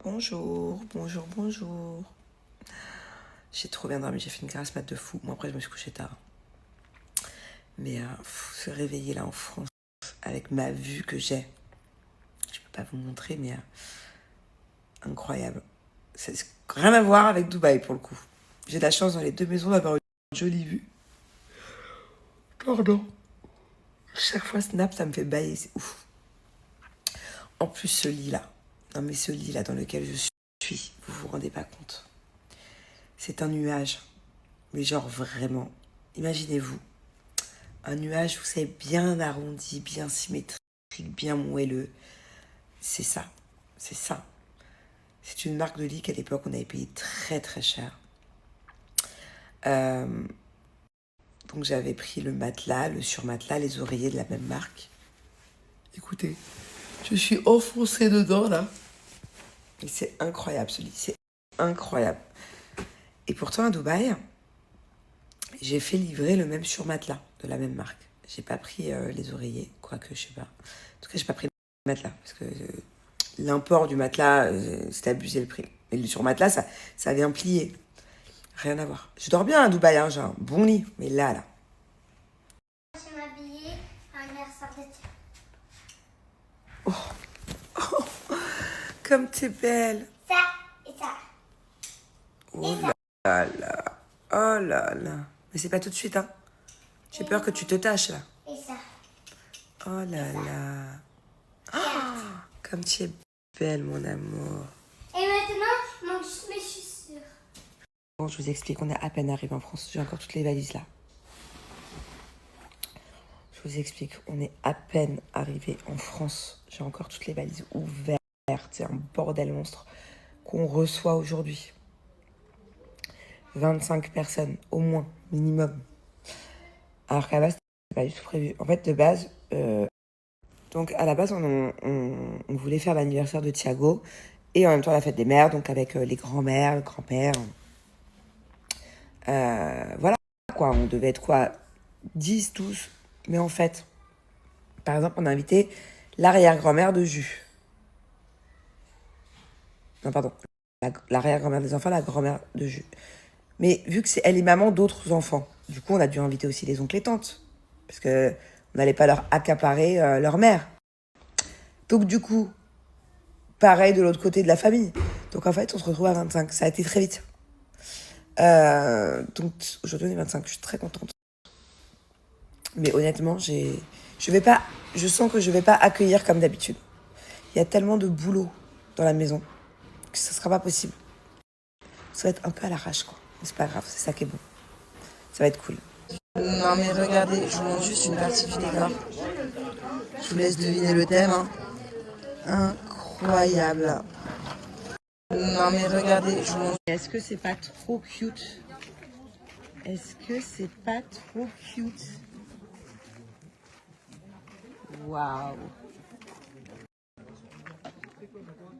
Bonjour, bonjour, bonjour. J'ai trop bien dormi, j'ai fait une grasse mat de fou. Moi après je me suis couchée tard. Mais se réveiller là en France avec ma vue que j'ai, je peux pas vous montrer, mais incroyable. C'est rien à voir avec Dubaï pour le coup. J'ai de la chance dans les deux maisons d'avoir une jolie vue. Pardon. Chaque fois Snap ça me fait bailler, c'est ouf. En plus ce lit là, non mais ce lit là dans lequel je suis, vous vous rendez pas compte. C'est un nuage, mais genre vraiment, imaginez-vous, un nuage, vous savez, bien arrondi, bien symétrique, bien moelleux. C'est ça, c'est ça. C'est une marque de lit qu'à l'époque, on avait payé très très cher. Donc j'avais pris le matelas, le surmatelas, les oreillers de la même marque. Écoutez, je suis enfoncée dedans là. Et c'est incroyable ce lit, c'est incroyable. Et pourtant à Dubaï, j'ai fait livrer le même surmatelas de la même marque. J'ai pas pris les oreillers, quoique je sais pas. En tout cas, j'ai pas pris le matelas parce que l'import du matelas, c'était abusé le prix. Et le surmatelas, ça vient plier. Rien à voir. Je dors bien à Dubaï, hein, j'ai un bon lit, mais là. Je vais m'habiller à un anniversaire de tir. Oh, comme t'es belle. Ça et ça. Oh là là. Oh là là. Mais c'est pas tout de suite, hein. J'ai peur que tu te tâches, là. Et ça. Oh là là. Oh, comme tu es belle, mon amour. Et maintenant, il manque juste mes chaussures. Bon, je vous explique, on est à peine arrivé en France. J'ai encore toutes les valises là. Je vous explique, on est à peine arrivé en France. J'ai encore toutes les valises ouvertes. C'est un bordel monstre qu'on reçoit aujourd'hui. 25 personnes, au moins, minimum. Alors qu'à la base, c'était pas du tout prévu. En fait, de base, donc à la base, on voulait faire l'anniversaire de Thiago et en même temps la fête des mères, donc avec les grands-mères, le grand-père. Voilà, quoi, on devait être quoi, 10, 12. Mais en fait, par exemple, on a invité l'arrière-grand-mère de Jus. Non, pardon. L'arrière-grand-mère des enfants, la grand-mère de Jus. Mais vu que c'est elle est maman d'autres enfants, du coup, on a dû inviter aussi les oncles et tantes. Parce que on n'allait pas leur accaparer leur mère. Donc, du coup, pareil de l'autre côté de la famille. Donc, en fait, on se retrouve à 25. Ça a été très vite. Donc, aujourd'hui, on est 25. Je suis très contente. Mais honnêtement, je sens que je vais pas accueillir comme d'habitude. Il y a tellement de boulot dans la maison que ce sera pas possible. Ça va être un peu à l'arrache, quoi. Mais c'est pas grave, c'est ça qui est bon. Ça va être cool. Non mais regardez, je vous montre juste une partie du décor. Je vous laisse deviner le thème. Hein. Incroyable. Non mais regardez, je vous montre. Est-ce que c'est pas trop cute? Est-ce que c'est pas trop cute? Waouh.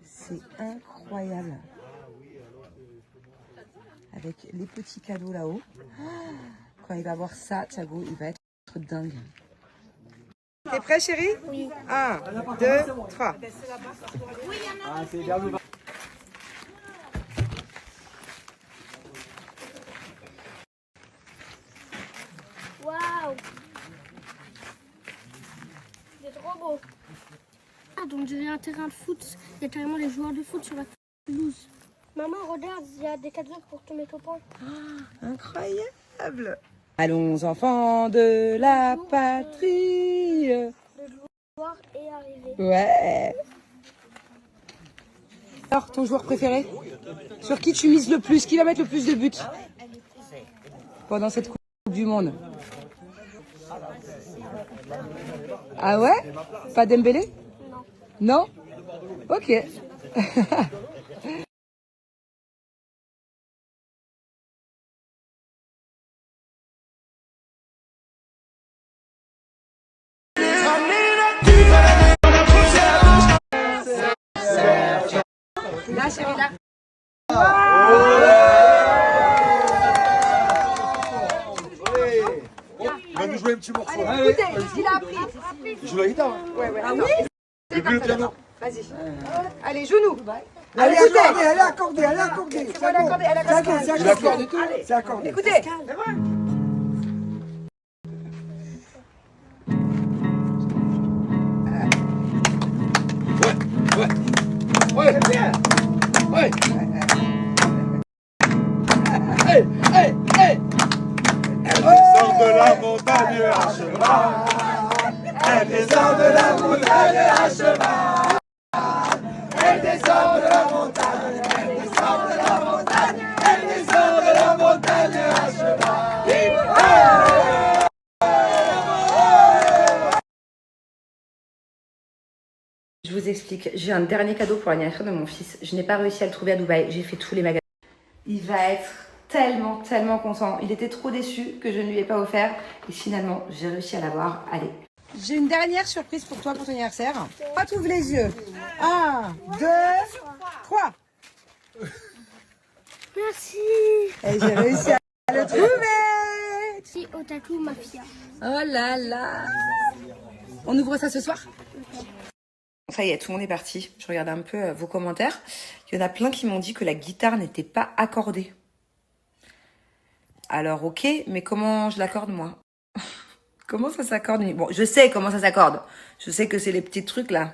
C'est incroyable. Avec les petits cadeaux là-haut. Quand il va voir ça, Thiago, il va être dingue. T'es prêt, chérie? Oui. 1, 2, 3. Waouh. C'est trop beau. Ah, donc j'ai un terrain de foot. Il y a carrément les joueurs de foot sur la pelouse. Maman, regarde, il y a des cadeaux pour tous mes copains. Incroyable. Allons, enfants de la patrie. Le joueur est arrivé. Ouais. Alors, ton joueur préféré? Sur qui tu mises le plus? Qui va mettre le plus de buts pendant cette Coupe du Monde? Ah ouais? Pas Dembélé? Non. Non? Ok. Là, chérie, là. Il va nous jouer un petit morceau. Écoutez, il a appris. Il joue la guitare. Ouais. Ah oui? Et puis le piano. Vas-y. Allez, genoux. Elle est accordée, elle est accordée, elle est accordée. C'est bon, elle est accordée, elle est accordée. Il accorde et tout. C'est accordé. Écoutez. Ouais. Ouais. Hey, hey, hey. Elle descend de la montagne à cheval. Elle descend de la montagne à cheval. Elle descend de la montagne. Elle descend de la montagne. Elle descend de la montagne à cheval. Je vous explique, j'ai un dernier cadeau pour l'anniversaire de mon fils. Je n'ai pas réussi à le trouver à Dubaï, j'ai fait tous les magasins. Il va être tellement content. Il était trop déçu que je ne lui ai pas offert. Et finalement, j'ai réussi à l'avoir. Allez. J'ai une dernière surprise pour toi pour ton anniversaire. Toi, tu ouvres les yeux. 1, 2, 3. Merci. Et j'ai réussi à le trouver. Si Otaku Mafia. Oh là là. On ouvre ça ce soir? Ça y est, tout le monde est parti. Je regarde un peu vos commentaires. Il y en a plein qui m'ont dit que la guitare n'était pas accordée. Alors ok, mais comment je l'accorde moi? Comment ça s'accorde? Bon, je sais comment ça s'accorde. Je sais que c'est les petits trucs là.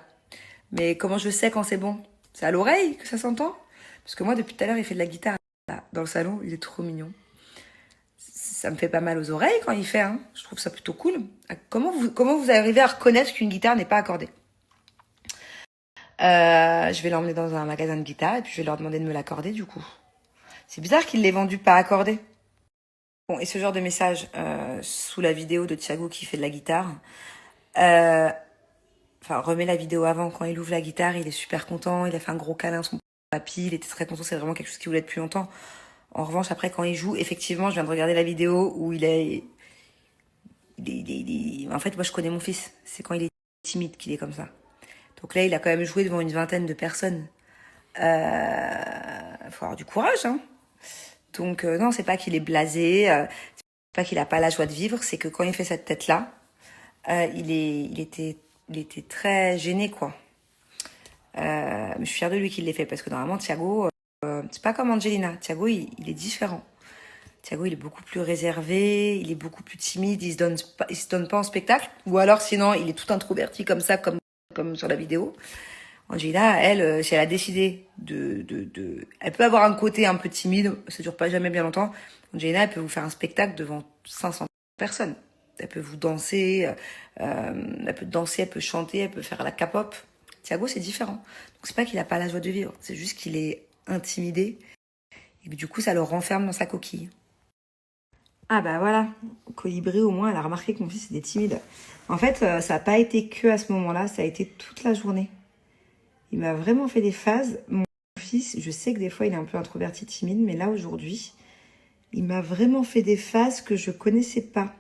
Mais comment je sais quand c'est bon? C'est à l'oreille que ça s'entend? Parce que moi, depuis tout à l'heure, il fait de la guitare là, dans le salon. Il est trop mignon. Ça me fait pas mal aux oreilles quand il fait. Hein. Je trouve ça plutôt cool. Comment vous arrivez à reconnaître qu'une guitare n'est pas accordée? Je vais l'emmener dans un magasin de guitare et puis je vais leur demander de me l'accorder du coup. C'est bizarre qu'il l'ait vendu pas accordé. Bon, et ce genre de message sous la vidéo de Thiago qui fait de la guitare. Enfin, remets la vidéo avant, quand il ouvre la guitare, il est super content, il a fait un gros câlin à son papy, il était très content, c'est vraiment quelque chose qu'il voulait depuis longtemps. En revanche, après, quand il joue, effectivement, je viens de regarder la vidéo où il est... En fait, moi, je connais mon fils. C'est quand il est timide qu'il est comme ça. Donc là, il a quand même joué devant une vingtaine de personnes. Faut avoir du courage, hein. Donc non, c'est pas qu'il est blasé, c'est pas qu'il a pas la joie de vivre, c'est que quand il fait cette tête-là, il était très gêné, quoi. Mais je suis fière de lui qu'il l'ait fait, parce que normalement, Thiago, c'est pas comme Angelina. Thiago, il est différent. Thiago, il est beaucoup plus réservé, il est beaucoup plus timide, il se donne pas en spectacle. Ou alors, sinon, il est tout introverti comme ça, comme sur la vidéo. Angelina, elle, si elle a décidé elle peut avoir un côté un peu timide, ça dure pas jamais bien longtemps. Angelina, elle peut vous faire un spectacle devant 500 personnes. Elle peut vous danser, elle peut chanter, elle peut faire la K-pop. Thiago, c'est différent. Donc c'est pas qu'il a pas la joie de vivre, c'est juste qu'il est intimidé et que du coup, ça le renferme dans sa coquille. Ah bah voilà, Colibri au moins, elle a remarqué que mon fils était timide. En fait, ça n'a pas été que à ce moment-là, ça a été toute la journée. Il m'a vraiment fait des phases. Mon fils, je sais que des fois, il est un peu introverti, timide, mais là, aujourd'hui, il m'a vraiment fait des phases que je connaissais pas.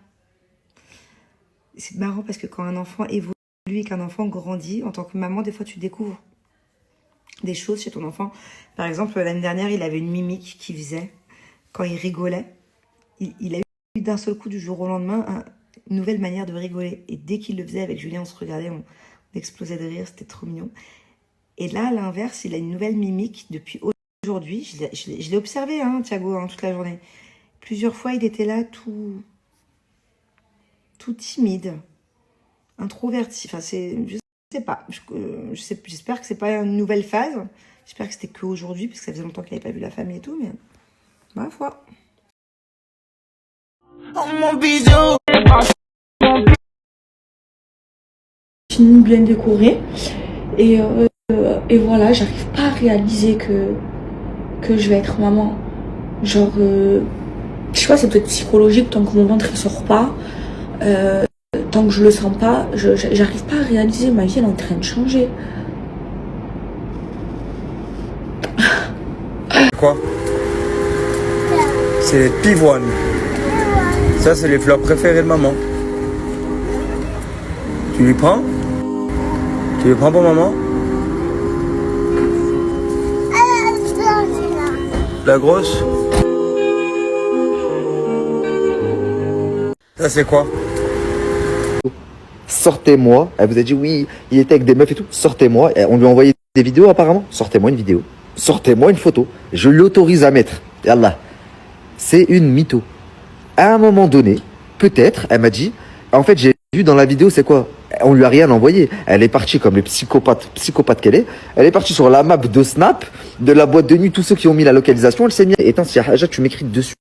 C'est marrant parce que quand un enfant évolue et qu'un enfant grandit, en tant que maman, des fois, tu découvres des choses chez ton enfant. Par exemple, l'année dernière, il avait une mimique qu'il faisait quand il rigolait. Il a eu d'un seul coup, du jour au lendemain, une nouvelle manière de rigoler. Et dès qu'il le faisait avec Julien, on se regardait, on explosait de rire, c'était trop mignon. Et là, à l'inverse, il a une nouvelle mimique depuis aujourd'hui. Je l'ai observé, hein, Thiago, hein, toute la journée. Plusieurs fois, il était là tout timide, introverti. Enfin, je sais pas. J'espère que c'est pas une nouvelle phase. J'espère que c'était qu'aujourd'hui, parce que ça faisait longtemps qu'il n'avait pas vu la famille et tout, mais ma foi. Fini bien décoré et voilà, j'arrive pas à réaliser que je vais être maman. Genre, je sais pas, c'est peut-être psychologique tant que mon ventre il sort pas, tant que je le sens pas, j'arrive pas à réaliser, ma vie elle est en train de changer. Quoi? C'est pivoine. Ça, c'est les fleurs préférées de maman. Tu lui prends? Tu lui prends pour maman? La grosse? Ça, c'est quoi? Sortez-moi. Elle vous a dit oui, il était avec des meufs et tout. Sortez-moi. On lui a envoyé des vidéos apparemment. Sortez-moi une vidéo. sortez-moi une photo. Je l'autorise à mettre. Yallah. C'est une mytho. À un moment donné, peut-être, elle m'a dit, en fait, j'ai vu dans la vidéo, c'est quoi? On lui a rien envoyé. Elle est partie comme le psychopathe qu'elle est. Elle est partie sur la map de Snap, de la boîte de nuit, tous ceux qui ont mis la localisation. Elle s'est mise, éteins, si Haja, tu m'écris dessus.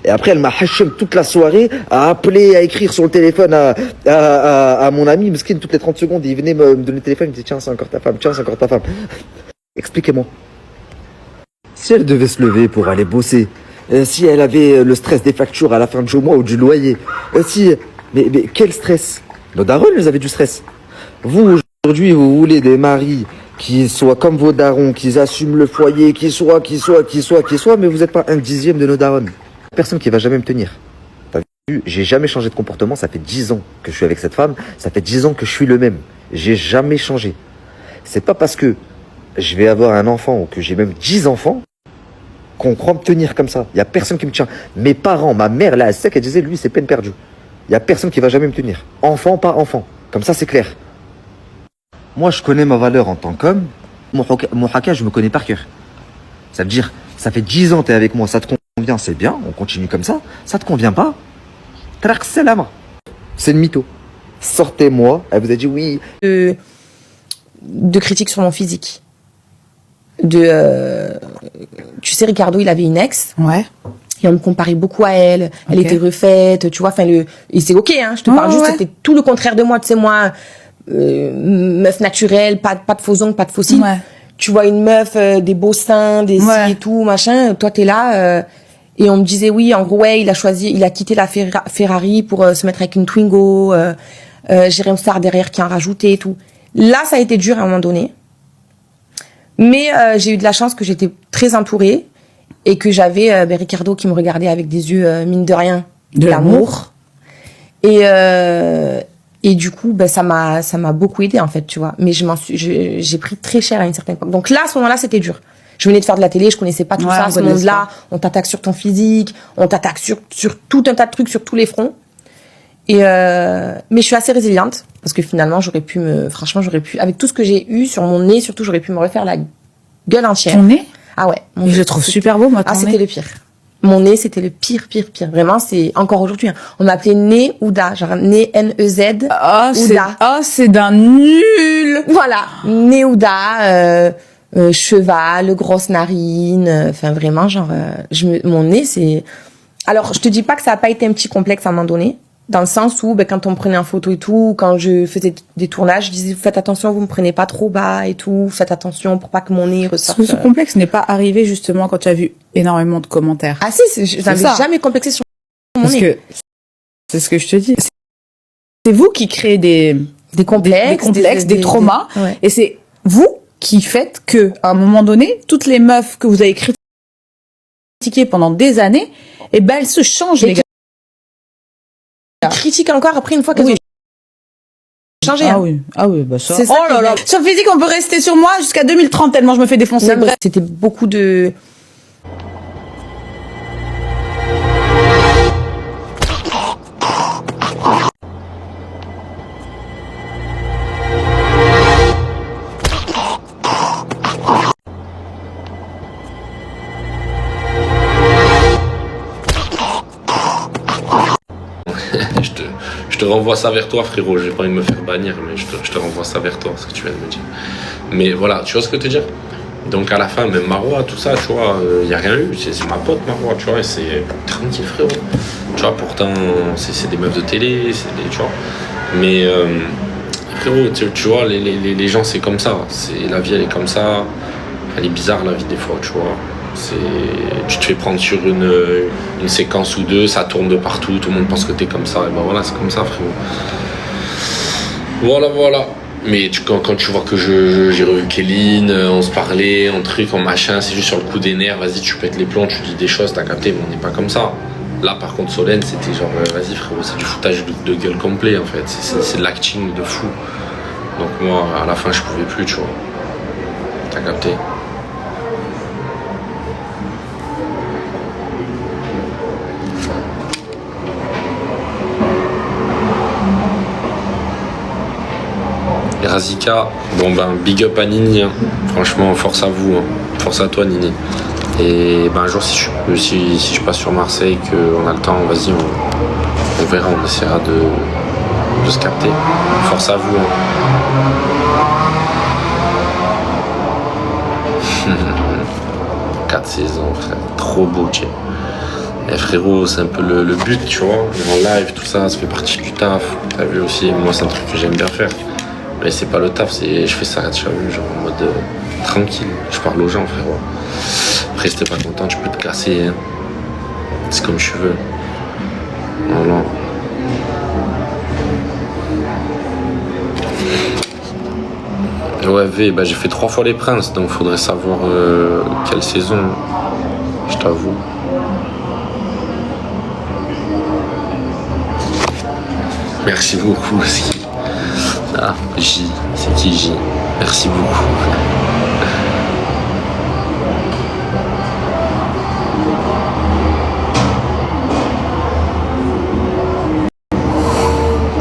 Et après, elle m'a hachem toute la soirée à appeler, à écrire sur le téléphone à mon ami, Meskin, toutes les 30 secondes. Il venait me donner le téléphone, il me disait, tiens, c'est encore ta femme, tiens, c'est encore ta femme. Expliquez-moi. Si elle devait se lever pour aller bosser, si elle avait le stress des factures à la fin du mois ou du loyer, mais quel stress? Nos darons, ils avaient du stress. Vous, aujourd'hui, vous voulez des maris qui soient comme vos darons, qui assument le foyer, qui soient, mais vous n'êtes pas un dixième de nos darons. Personne qui va jamais me tenir. T'as vu, j'ai jamais changé de comportement, ça fait 10 ans que je suis avec cette femme, ça fait 10 ans que je suis le même. J'ai jamais changé. C'est pas parce que je vais avoir un enfant ou que j'ai même 10 enfants qu'on croit me tenir comme ça. Il y a personne qui me tient. Mes parents, ma mère, là, elle sait qu'elle disait, lui, c'est peine perdue. Il y a personne qui va jamais me tenir. Enfant par enfant. Comme ça, c'est clair. Moi, je connais ma valeur en tant qu'homme. Mon haka, je me connais par cœur. Ça veut dire, ça fait 10 ans que tu es avec moi, ça te convient, c'est bien, on continue comme ça. Ça te convient pas, trak salama. C'est une mytho. Sortez-moi, elle vous a dit oui. De critiques sur mon physique. Tu sais, Ricardo, il avait une ex. Ouais. Et on me comparait beaucoup à elle. Elle était refaite, tu vois. Enfin, et c'est ok, hein. Je te parle juste, c'était tout le contraire de moi. Tu sais, moi, meuf naturelle, pas de faux ongles, pas de faux cils. Ouais. Tu vois une meuf, des beaux seins, des cils et tout, machin. Toi, t'es là. Et on me disait, oui, en gros, ouais, il a quitté la Ferrari pour se mettre avec une Twingo. Jérém Star derrière qui en rajoutait et tout. Là, ça a été dur à un moment donné. Mais j'ai eu de la chance que j'étais très entourée et que j'avais Ricardo qui me regardait avec des yeux, mine de rien, de l'amour. Et du coup, ça m'a beaucoup aidé en fait, tu vois. Mais j'ai pris très cher à une certaine époque. Donc là, à ce moment-là, c'était dur. Je venais de faire de la télé, je connaissais pas tout ça, ce monde-là. On t'attaque sur ton physique, on t'attaque sur tout un tas de trucs sur tous les fronts. Mais je suis assez résiliente parce que finalement, franchement, avec tout ce que j'ai eu sur mon nez, surtout, j'aurais pu me refaire la gueule entière. Ton nez? Ah ouais. Je le trouve super beau, moi, ton nez. C'était le pire. Mon nez, c'était le pire. Vraiment, c'est encore aujourd'hui. Hein. On m'appelait Nez Ouda, genre Nez N-E-Z. Ouda. C'est d'un nul. Voilà. Nez Ouda, cheval, grosse narine. Enfin, vraiment, genre, mon nez, c'est. Alors, je te dis pas que ça a pas été un petit complexe à un moment donné. Dans le sens où, quand on me prenait en photo et tout, quand je faisais des tournages, je disais, faites attention, vous me prenez pas trop bas et tout, faites attention pour pas que mon nez ressorte. Ce complexe n'est pas arrivé justement quand tu as vu énormément de commentaires. Ah si, je n'avais jamais complexé sur mon nez. Que c'est ce que je te dis. C'est vous qui créez des complexes, des traumas, ouais. Et c'est vous qui faites que, à un moment donné, toutes les meufs que vous avez critiquées pendant des années, elles se changent, les gars. Critique encore après une fois qu'elles ont changé. Ah oui, bah ça. C'est ça. Oh là là. Sur le physique, on peut rester sur moi jusqu'à 2030 tellement je me fais défoncer. Non, c'était beaucoup de. Je te renvoie ça vers toi, frérot. J'ai pas envie de me faire bannir, mais je te renvoie ça vers toi, ce que tu viens de me dire. Mais voilà, tu vois ce que je veux te dire? Donc à la fin, même Marois, tout ça, tu vois, il n'y a rien eu. C'est ma pote, Marois, tu vois, et c'est tranquille, frérot. Tu vois, pourtant, c'est des meufs de télé, tu vois. Mais frérot, tu vois, les gens, c'est comme ça. La vie, elle est comme ça. Elle est bizarre, la vie, des fois, tu vois. Tu te fais prendre sur une séquence ou deux, ça tourne de partout, tout le monde pense que t'es comme ça, et ben voilà, c'est comme ça, frérot. Voilà. Mais quand tu vois que j'ai revu Kéline, on se parlait, en truc, en machin, c'est juste sur le coup des nerfs, vas-y, tu pètes les plombs, tu dis des choses, t'as capté, mais on n'est pas comme ça. Là, par contre, Solène, c'était genre, vas-y, frérot, c'est du foutage de gueule complet, en fait, c'est de l'acting de fou. Donc moi, à la fin, je pouvais plus, tu vois. T'as capté. Et Razika, bon ben big up à Nini, hein. Franchement force à vous, hein. Force à toi, Nini. Et ben, un jour, si je passe sur Marseille, qu'on a le temps, vas-y, on verra, on essaiera de se capter. Force à vous. Hein. 4 saisons, frère. Trop beau, tiens. Et frérot, c'est un peu le but, tu vois. En live, tout ça, ça fait partie du taf. T'as vu aussi, moi, c'est un truc que j'aime bien faire. Mais c'est pas le taf, je fais ça, tu vois, genre en mode tranquille. Je parle aux gens, frérot. Après, si t'es pas content, tu peux te casser. Hein. C'est comme tu veux. Voilà. Ouais, V, bah, j'ai fait 3 fois les Princes, donc faudrait savoir quelle saison, je t'avoue. Merci beaucoup aussi. Ah, J, c'est qui J? Merci beaucoup.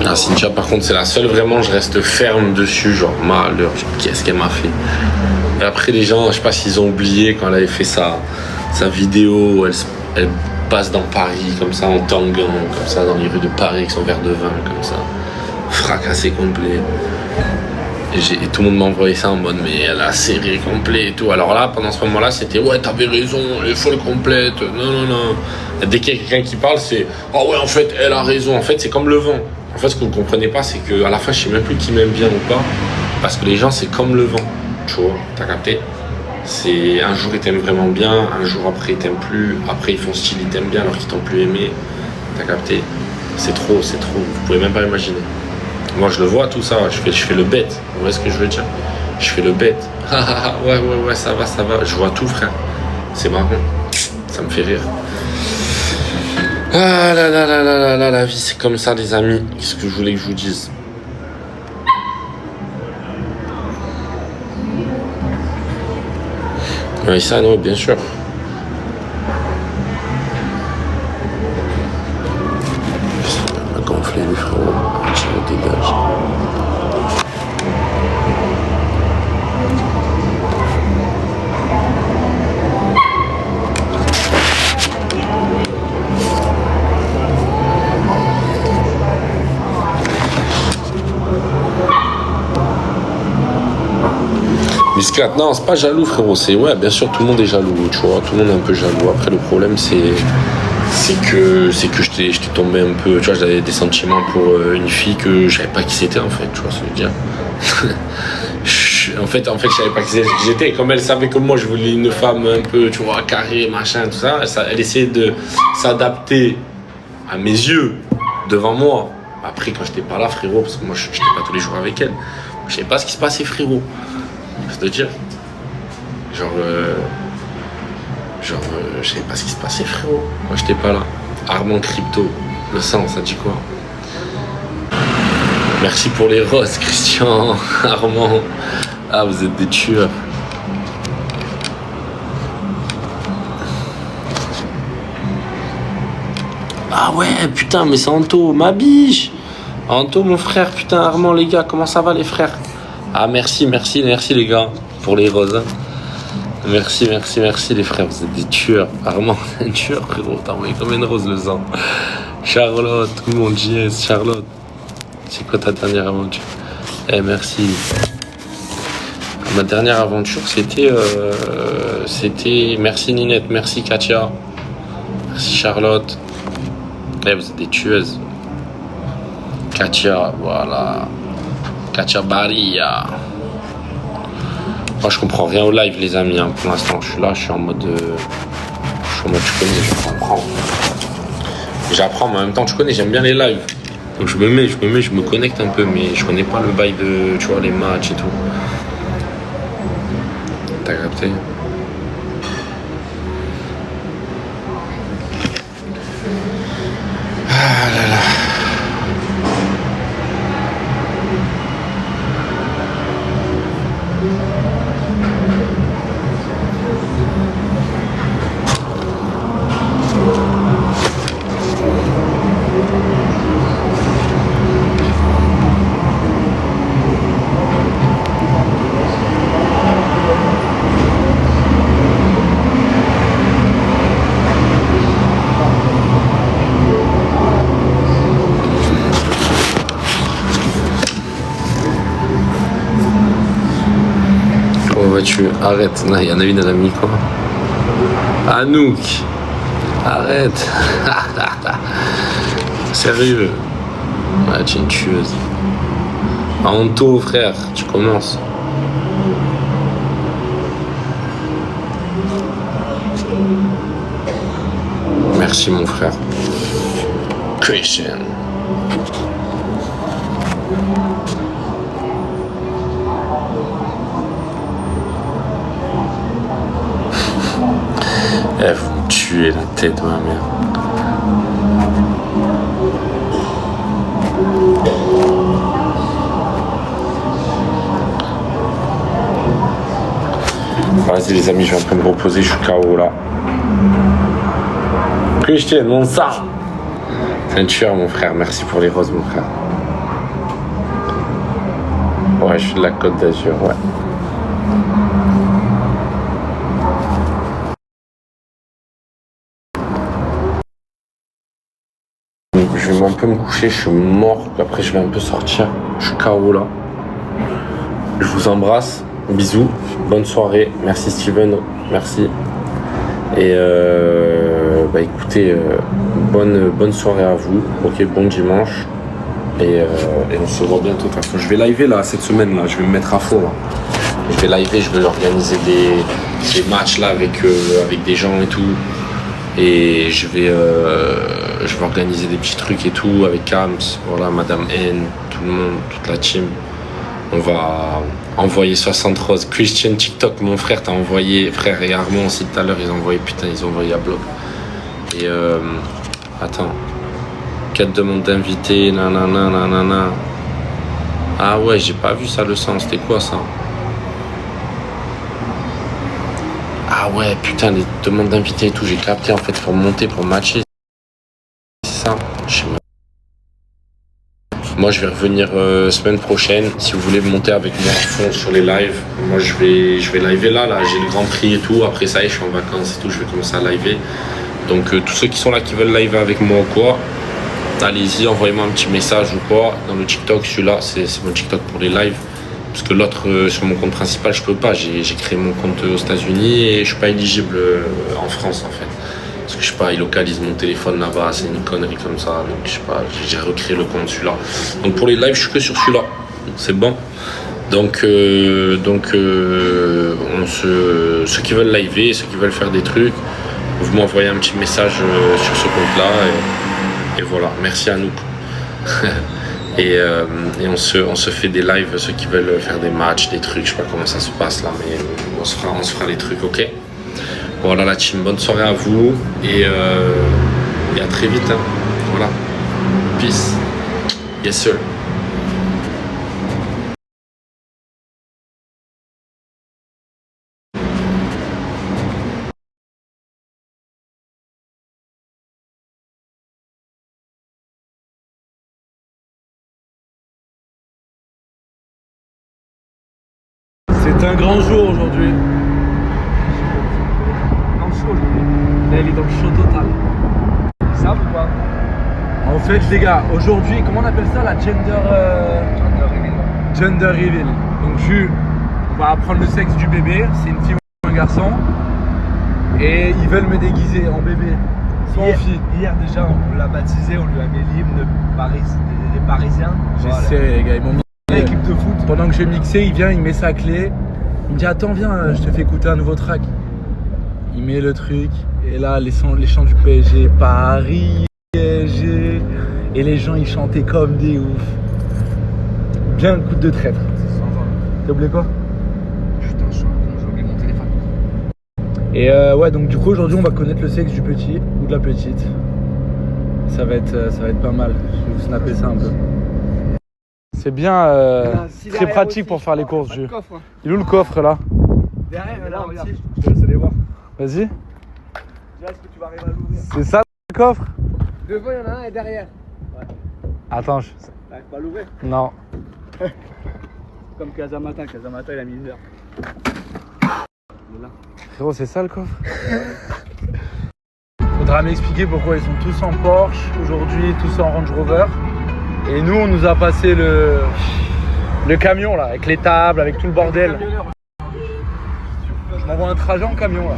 Ah, Cynthia, par contre, c'est la seule vraiment, je reste ferme dessus, genre malheur, qu'est-ce qu'elle m'a fait. Et après, les gens, je sais pas s'ils ont oublié quand elle avait fait sa vidéo, elle passe dans Paris, comme ça, en tanguant, comme ça, dans les rues de Paris, avec son verre de vin, comme ça, fracassé complet. Et tout le monde m'a envoyé ça en mode, mais elle a serré complet et tout. Alors là, pendant ce moment-là, c'était, ouais, t'avais raison, elle est folle complète, non. Et dès qu'il y a quelqu'un qui parle, c'est, oh ouais, en fait, elle a raison. En fait, c'est comme le vent. En fait, ce que vous ne comprenez pas, c'est qu'à la fin, je sais même plus qui m'aime bien ou pas, parce que les gens, c'est comme le vent, tu vois, t'as capté? C'est un jour ils t'aiment vraiment bien, un jour après ils t'aiment plus, après ils font style ils t'aiment bien alors qu'ils t'ont plus aimé, t'as capté? C'est trop, vous pouvez même pas imaginer. Moi je le vois tout ça, je fais le bête, vous voyez ce que je veux dire? Je fais le bête, ouais, ça va, je vois tout frère, c'est marrant, ça me fait rire. Ah là, la vie c'est comme ça les amis, qu'est-ce que je voulais que je vous dise? Oui, ça, non, bien sûr. On va gonfler les frérots. Je me dégage. Muscat, non, c'est pas jaloux frérot, c'est ouais, bien sûr tout le monde est jaloux, tu vois, tout le monde est un peu jaloux. Après le problème c'est que j'étais tombé un peu, tu vois, j'avais des sentiments pour une fille que je savais pas qui c'était en fait, tu vois ce que je veux dire. En fait je savais pas qui j'étais, comme elle savait que moi je voulais une femme un peu, tu vois, carrée, machin, tout ça, elle essayait de s'adapter à mes yeux devant moi. Après quand j'étais pas là frérot, parce que moi j'étais pas tous les jours avec elle, je savais pas ce qui se passait frérot. C'est de dire, je savais pas ce qui se passait frérot, moi j'étais pas là. Armand Crypto, le sang, ça dit quoi? Merci pour les roses Christian, Armand, ah vous êtes des tueurs. Ah ouais putain mais c'est Anto, ma biche. Anto mon frère, putain Armand les gars, comment ça va les frères? Ah merci les gars pour les roses. Hein. Merci les frères, vous êtes des tueurs. Armand, un tueur frérot, t'as envoyé comme une rose le sang. Charlotte, tout le monde JS, Charlotte. C'est quoi ta dernière aventure? Eh merci. Ma dernière aventure c'était merci Ninette, merci Katia, merci Charlotte. Eh vous êtes des tueuses. Katia, voilà. Katia Baria. Moi je comprends rien au live les amis hein. Pour l'instant je suis là, je suis en mode tu connais, je comprends. J'apprends mais en même temps tu connais, j'aime bien les lives. Donc je me connecte un peu mais je connais pas le bail de tu vois les matchs et tout. T'as capté? Ah là là. tu arrête. Il y en a une, elle a mis quoi? Anouk, arrête. Sérieux. Ouais, tu es une tueuse. Anto, frère, tu commences. Merci mon frère. Christian. Vous me tuez la tête, ma mère. Vas-y les amis, je vais en train de me reposer, je suis KO là. Christian, mon sang. C'est un tueur mon frère, merci pour les roses mon frère. Ouais, je suis de la Côte d'Azur, ouais. Je vais un peu me coucher, je suis mort, après je vais un peu sortir, je suis KO là. Je vous embrasse, bisous, bonne soirée, merci Steven, merci. Et bah écoutez, bonne soirée à vous, ok, bon dimanche. Et on se revoit bientôt. De toute façon, je vais liver là cette semaine là, je vais me mettre à fond là. Je vais liver, je vais organiser des matchs là avec des gens et tout. Et je vais organiser des petits trucs et tout avec Kams, voilà, Madame N, tout le monde, toute la team. On va envoyer 60 roses. Christian TikTok, mon frère t'a envoyé, frère et Armand aussi tout à l'heure, ils ont envoyé, putain, ils ont envoyé à bloc. Et attends, 4 demandes d'invités, nanana, nanana. Ah ouais, j'ai pas vu ça le sens, c'était quoi ça? Ah ouais, putain, les demandes d'invités et tout, j'ai capté en fait pour monter, pour matcher. C'est ça? Je sais pas. Moi je vais revenir semaine prochaine. Si vous voulez monter avec moi à fond sur les lives, moi je vais liver là, j'ai le Grand Prix et tout. Après ça y est, je suis en vacances et tout, je vais commencer à liver. Donc tous ceux qui sont là, qui veulent liver avec moi ou quoi, allez-y, envoyez-moi un petit message ou quoi. Dans le TikTok, celui-là, c'est mon TikTok pour les lives. Parce que l'autre, sur mon compte principal, je peux pas. J'ai créé mon compte aux États-Unis et je suis pas éligible en France en fait. Parce que je sais pas, ils localisent mon téléphone là-bas, c'est une connerie comme ça. Donc je sais pas, j'ai recréé le compte celui-là. Donc pour les lives, je suis que sur celui-là. C'est bon. Donc ceux qui veulent liver, ceux qui veulent faire des trucs, vous m'envoyez un petit message sur ce compte-là. Et voilà, merci à nous. Et on se fait des lives, ceux qui veulent faire des matchs, des trucs, je sais pas comment ça se passe là, mais on se fera les trucs, ok? Voilà la team, bonne soirée à vous et à très vite, hein. Voilà, peace, yes sir. C'est un grand jour aujourd'hui. Grand show aujourd'hui. Là, il est dans le show total. Ça ou pas? En fait, les gars, aujourd'hui, comment on appelle ça, la gender reveal. Gender reveal. Donc, on va apprendre le sexe du bébé. C'est une fille ou un garçon. Et ils veulent me déguiser en bébé. Soit en fille. Hier déjà, on l'a baptisé, on lui a mis l'hymne des Parisiens. J'essaie, les gars, ils m'ont mis. L'équipe de foot. Pendant que je mixais, il vient, il met sa clé. Il me dit attends, viens, je te fais écouter un nouveau track. Il met le truc et là les chants du PSG, Paris, PSG, et les gens ils chantaient comme des ouf. Bien le coup de traître. T'as oublié quoi? Putain, j'ai oublié mon téléphone. Et ouais, donc du coup aujourd'hui on va connaître le sexe du petit ou de la petite. Ça va être pas mal. Je vais vous snapper ça un peu. C'est bien très pratique aussi, pour faire les courses. Il est où le coffre là? Derrière, là, regarde. Je te laisse aller voir. Vas-y. Dis, est-ce que tu vas arriver à l'ouvrir? C'est ça le coffre? Devant, il y en a un et derrière. Ouais. Attends, T'arrives pas à l'ouvrir? Non. Comme Casamata, il a mis une heure. Frérot, c'est ça le coffre? Faudra m'expliquer pourquoi ils sont tous en Porsche aujourd'hui, tous en Range Rover. Et nous, on nous a passé le camion là, avec les tables, avec tout le bordel. un trajet en camion là.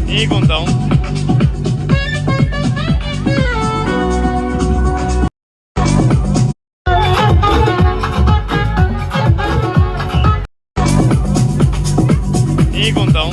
Il est content. Il est content.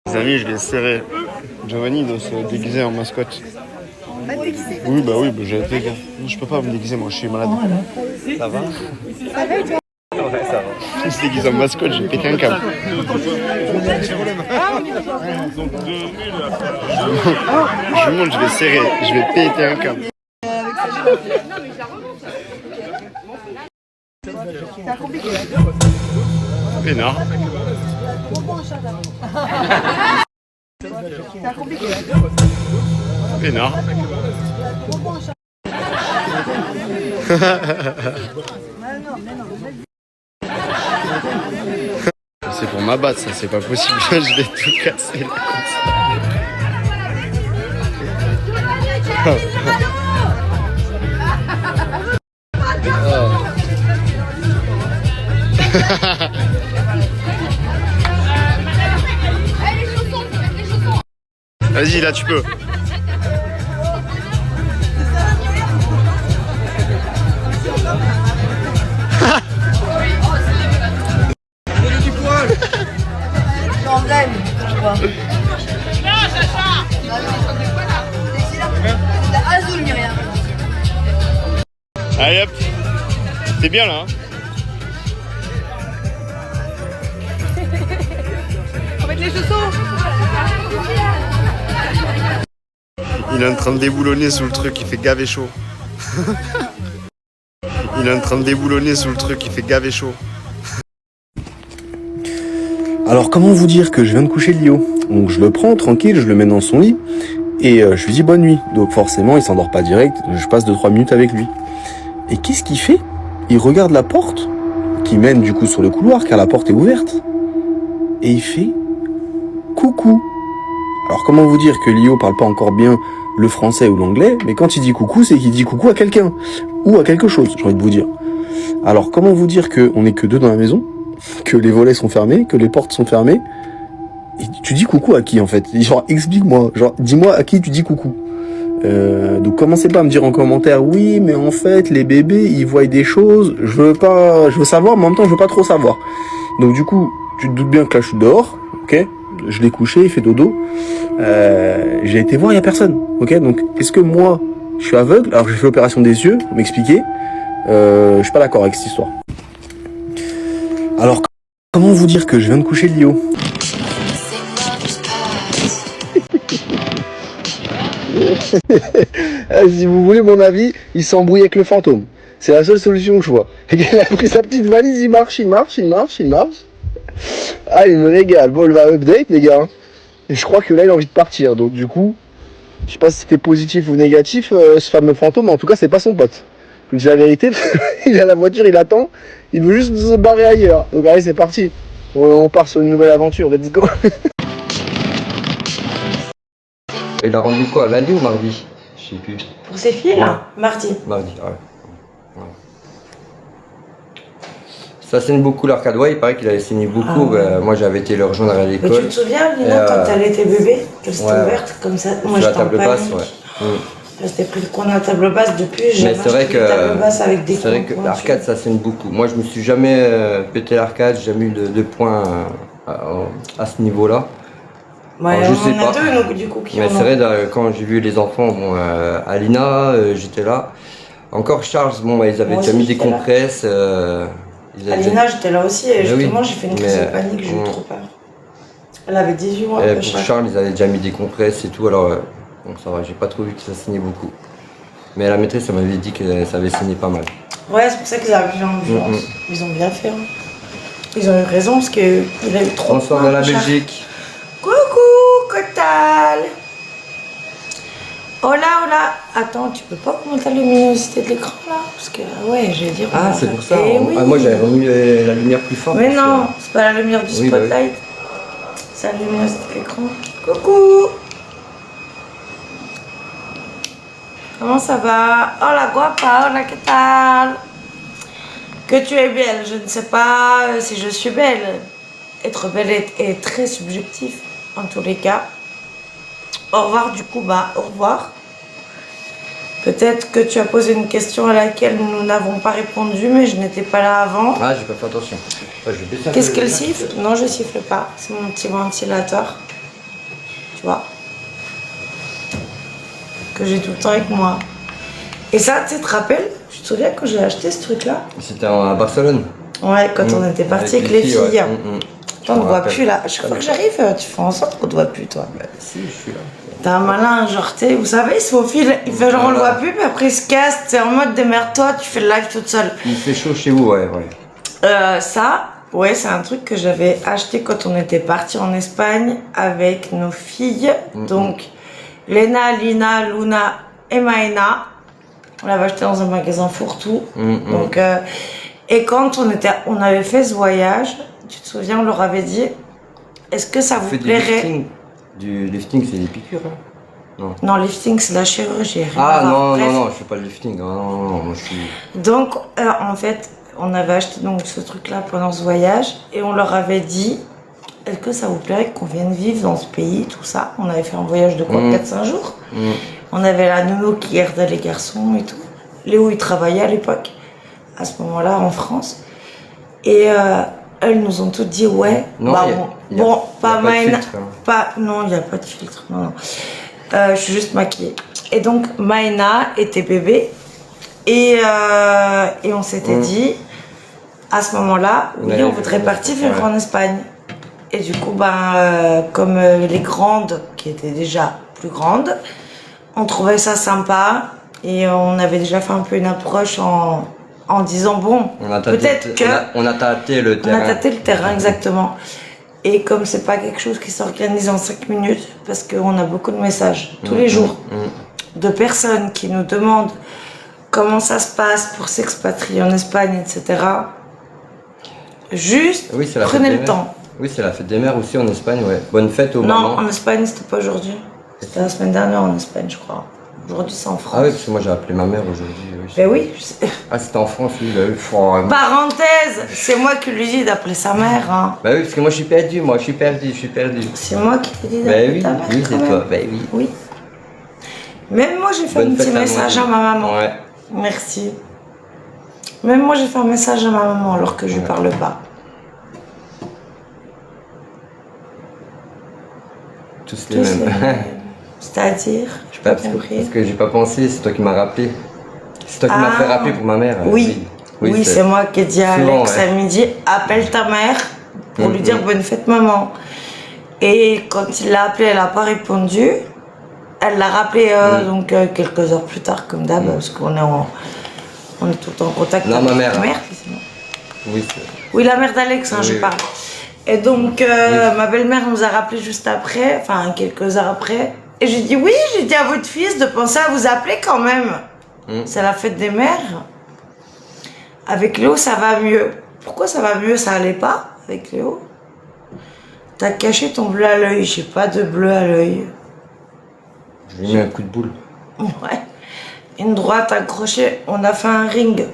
Les amis, je vais serrer. Giovanni doit se déguiser en mascotte. Oui, bah j'ai été gars. Non, je peux pas me déguiser, moi je suis malade. Ça va? Ça va et toi? Ouais, ça va. Il se déguise en mascotte, j'ai pété un câble. Je monte, je vais serrer, je vais péter un câble. Pénard. Pénard. C'est pour m'abattre, ça, c'est pas possible. Je vais tout casser. Vas-y, là tu peux. Donnez du poil. J'en aime, tu vois. Non, Sacha. La Azul, Myriam. Allez hop. T'es bien là, hein? On va mettre les chaussons. Il est en train de déboulonner sous le truc, il fait gavé chaud. Il est en train de déboulonner sous le truc, il fait gavé chaud. Alors comment vous dire que je viens de coucher Lio? Donc je le prends tranquille, je le mets dans son lit et je lui dis bonne nuit. Donc forcément il s'endort pas direct, je passe 2-3 minutes avec lui. Et qu'est-ce qu'il fait? Il regarde la porte qui mène du coup sur le couloir car la porte est ouverte. Et il fait coucou. Alors comment vous dire que Lio parle pas encore bien le français ou l'anglais, mais quand il dit coucou, c'est qu'il dit coucou à quelqu'un ou à quelque chose, j'ai envie de vous dire. Alors comment vous dire qu'on est que deux dans la maison, que les volets sont fermés, que les portes sont fermées, et tu dis coucou à qui en fait? Genre explique-moi, genre dis-moi à qui tu dis coucou. Donc commencez pas à me dire en commentaire oui mais en fait les bébés ils voient des choses, je veux savoir mais en même temps je veux pas trop savoir. Donc du coup tu te doutes bien que là je suis dehors, ok, je l'ai couché, il fait dodo, j'ai été voir, il y a personne, ok. Donc est-ce que moi je suis aveugle alors que j'ai fait l'opération des yeux, m'expliquer, je suis pas d'accord avec cette histoire. Alors comment vous dire que je viens de coucher Lio? Si vous voulez mon avis, il s'embrouille avec le fantôme. C'est la seule solution que je vois. Il a pris sa petite valise, il marche. Ah, il me régale. Bon, il va update, les gars. Et je crois que là, il a envie de partir. Donc, du coup, je sais pas si c'était positif ou négatif, ce fameux fantôme. Mais en tout cas, c'est pas son pote. Je vous dis la vérité. Il est à la voiture, il attend. Il veut juste se barrer ailleurs. Donc, allez, c'est parti. On part sur une nouvelle aventure. Let's go. Il a rendu quoi, lundi ou mardi? Je sais plus. Pour ses filles, là, mardi. Mardi, ouais. Ça saigne beaucoup l'arcade. Ouais, il paraît qu'il avait saigné beaucoup. Moi, j'avais été le rejoindre à l'école. Mais tu te souviens, Lina, quand t'allais tes bébés, qu'elle s'était ouverte comme ça? Moi, sur la j'étais en table basse, panique. ouais. Elle s'était pris le coin de la table basse depuis. Mais c'est vrai que c'est vrai que l'arcade, ça saigne beaucoup. Moi, je me suis jamais pété l'arcade, j'ai jamais eu de points à ce niveau-là. Ouais, alors, je sais on en a pas. deux, donc, du coup, qui mais en c'est ont. vrai, quand j'ai vu les enfants, bon, Alina, j'étais là. Encore Charles, bon, ils avaient Moi déjà aussi, mis des j'étais là. compresses. Alina, j'étais là aussi et Mais oui, justement, j'ai fait une crise de mais, panique, j'ai eu trop peur. Elle avait 18 mois. Pour Charles, ils avaient déjà mis des compresses et tout, alors donc ça va, j'ai pas trop vu que ça saignait beaucoup. Mais la maîtresse, elle m'avait dit que ça avait saigné pas mal. Ouais, c'est pour ça qu'ils ont appelé l'ambulance. Ils ont bien fait. Hein. Ils ont eu raison parce qu'il a eu trop Bonsoir de la Belgique. Coucou, Cotal. Hola, hola. Attends, tu peux pas augmenter la luminosité de l'écran là? Parce que, ouais, je vais dire. Ah, c'est pour ça. Oui. Ah, moi, j'avais remis la lumière plus forte. Mais non, c'est pas la lumière du Oui, bah oui. spotlight. C'est la luminosité de l'écran. Coucou. Comment ça va? Hola, guapa. Hola, ¿qué tal? Que tu es belle. Je ne sais pas si je suis belle. Être belle est très subjectif, en tous les cas. Au revoir, du coup, bah, au revoir. Peut-être que tu as posé une question à laquelle nous n'avons pas répondu, mais je n'étais pas là avant. Ah, j'ai pas fait attention. Qu'est-ce qu'elle siffle? Non, je siffle pas. C'est mon petit ventilateur. Tu vois? Que j'ai tout le temps avec moi. Et ça, tu te rappelles? Tu te souviens quand j'ai acheté ce truc-là? C'était à Barcelone. Ouais, quand on était parti avec les filles. Ouais. Toi, on ne te voit plus là. Chaque fois que j'arrive, tu fais en sorte qu'on ne te voit plus, toi. Bah, si, je suis là. T'es un malin, genre, vous savez, il se faufile, il fait genre on le voit plus, puis après il se casse, c'est en mode démerde-toi, tu fais le live toute seule. Il fait chaud chez vous, ouais. Ça, ouais, c'est un truc que j'avais acheté quand on était parti en Espagne avec nos filles. Donc, Lena, Lina, Luna et Maëna. On l'avait acheté dans un magasin fourre-tout. Donc, et quand on avait fait ce voyage, tu te souviens, on leur avait dit, est-ce que ça vous plairait? Du lifting, c'est des piqûres, hein? Non. Non, lifting, c'est la chirurgie. Ah non, non, je fais pas le lifting. Non, moi je suis. Donc, en fait, on avait acheté donc ce truc-là pendant ce voyage et on leur avait dit, est-ce que ça vous plairait qu'on vienne vivre dans ce pays, tout ça? On avait fait un voyage de quoi, 4-5 jours. On avait la nounou qui gardait les garçons et tout. Léo, il travaillait à l'époque, à ce moment-là, en France. Et elles nous ont toutes dit, ouais, non, bah bon, pas Maëna, non, il n'y a pas de filtre, non. Je suis juste maquillée. Et donc, Maëna était bébé. Et on s'était dit, à ce moment-là, oui, on voudrait partir vivre en Espagne. Et du coup, comme les grandes, qui étaient déjà plus grandes, on trouvait ça sympa. Et on avait déjà fait un peu une approche en disant, bon, peut-être que... On a tâté le terrain. On a tâté le terrain, exactement. Et comme c'est pas quelque chose qui s'organise en 5 minutes, parce qu'on a beaucoup de messages tous les jours de personnes qui nous demandent comment ça se passe pour s'expatrier en Espagne, etc. Juste, prenez le temps. Oui, c'est la fête des mères aussi en Espagne, ouais. Bonne fête aux mamans. Non, en Espagne, c'était pas aujourd'hui. C'était la semaine dernière en Espagne, je crois. Aujourd'hui, c'est en France. Ah oui, parce que moi j'ai appelé ma mère aujourd'hui. Oui. Ben oui, je sais. Ah, c'était en France, oui. Parenthèse, c'est moi qui lui dis d'appeler sa mère. Hein. Bah oui, parce que moi je suis perdu, C'est moi qui lui dis d'appeler ta mère. Oui, c'est toi, oui. Oui. Même moi, j'ai fait un petit message à ma maman. Ouais. Merci. Même moi, j'ai fait un message à ma maman alors que je lui parle pas. Tous les mêmes. C'est-à-dire, je pas compris. Parce que j'ai pas pensé, c'est toi qui m'as rappelé. C'est toi qui m'as fait rappeler pour ma mère. Oui, c'est moi qui ai dit à Alex à midi, appelle ta mère pour lui dire bonne fête maman. Et quand il l'a appelée, elle n'a pas répondu. Elle l'a rappelé donc quelques heures plus tard comme d'hab parce qu'on est on est tout le temps en contact avec ma mère. Oui, la mère d'Alex, je parle. Et donc ma belle-mère nous a rappelé juste après, enfin quelques heures après. Et j'ai dit oui, j'ai dit à votre fils de penser à vous appeler quand même. C'est la fête des mères. Avec Léo, ça va mieux. Pourquoi ça va mieux? Ça allait pas avec Léo? T'as caché ton bleu à l'œil. J'ai pas de bleu à l'œil. Je lui ai mis un coup de boule. Ouais. Une droite accrochée. On a fait un ring.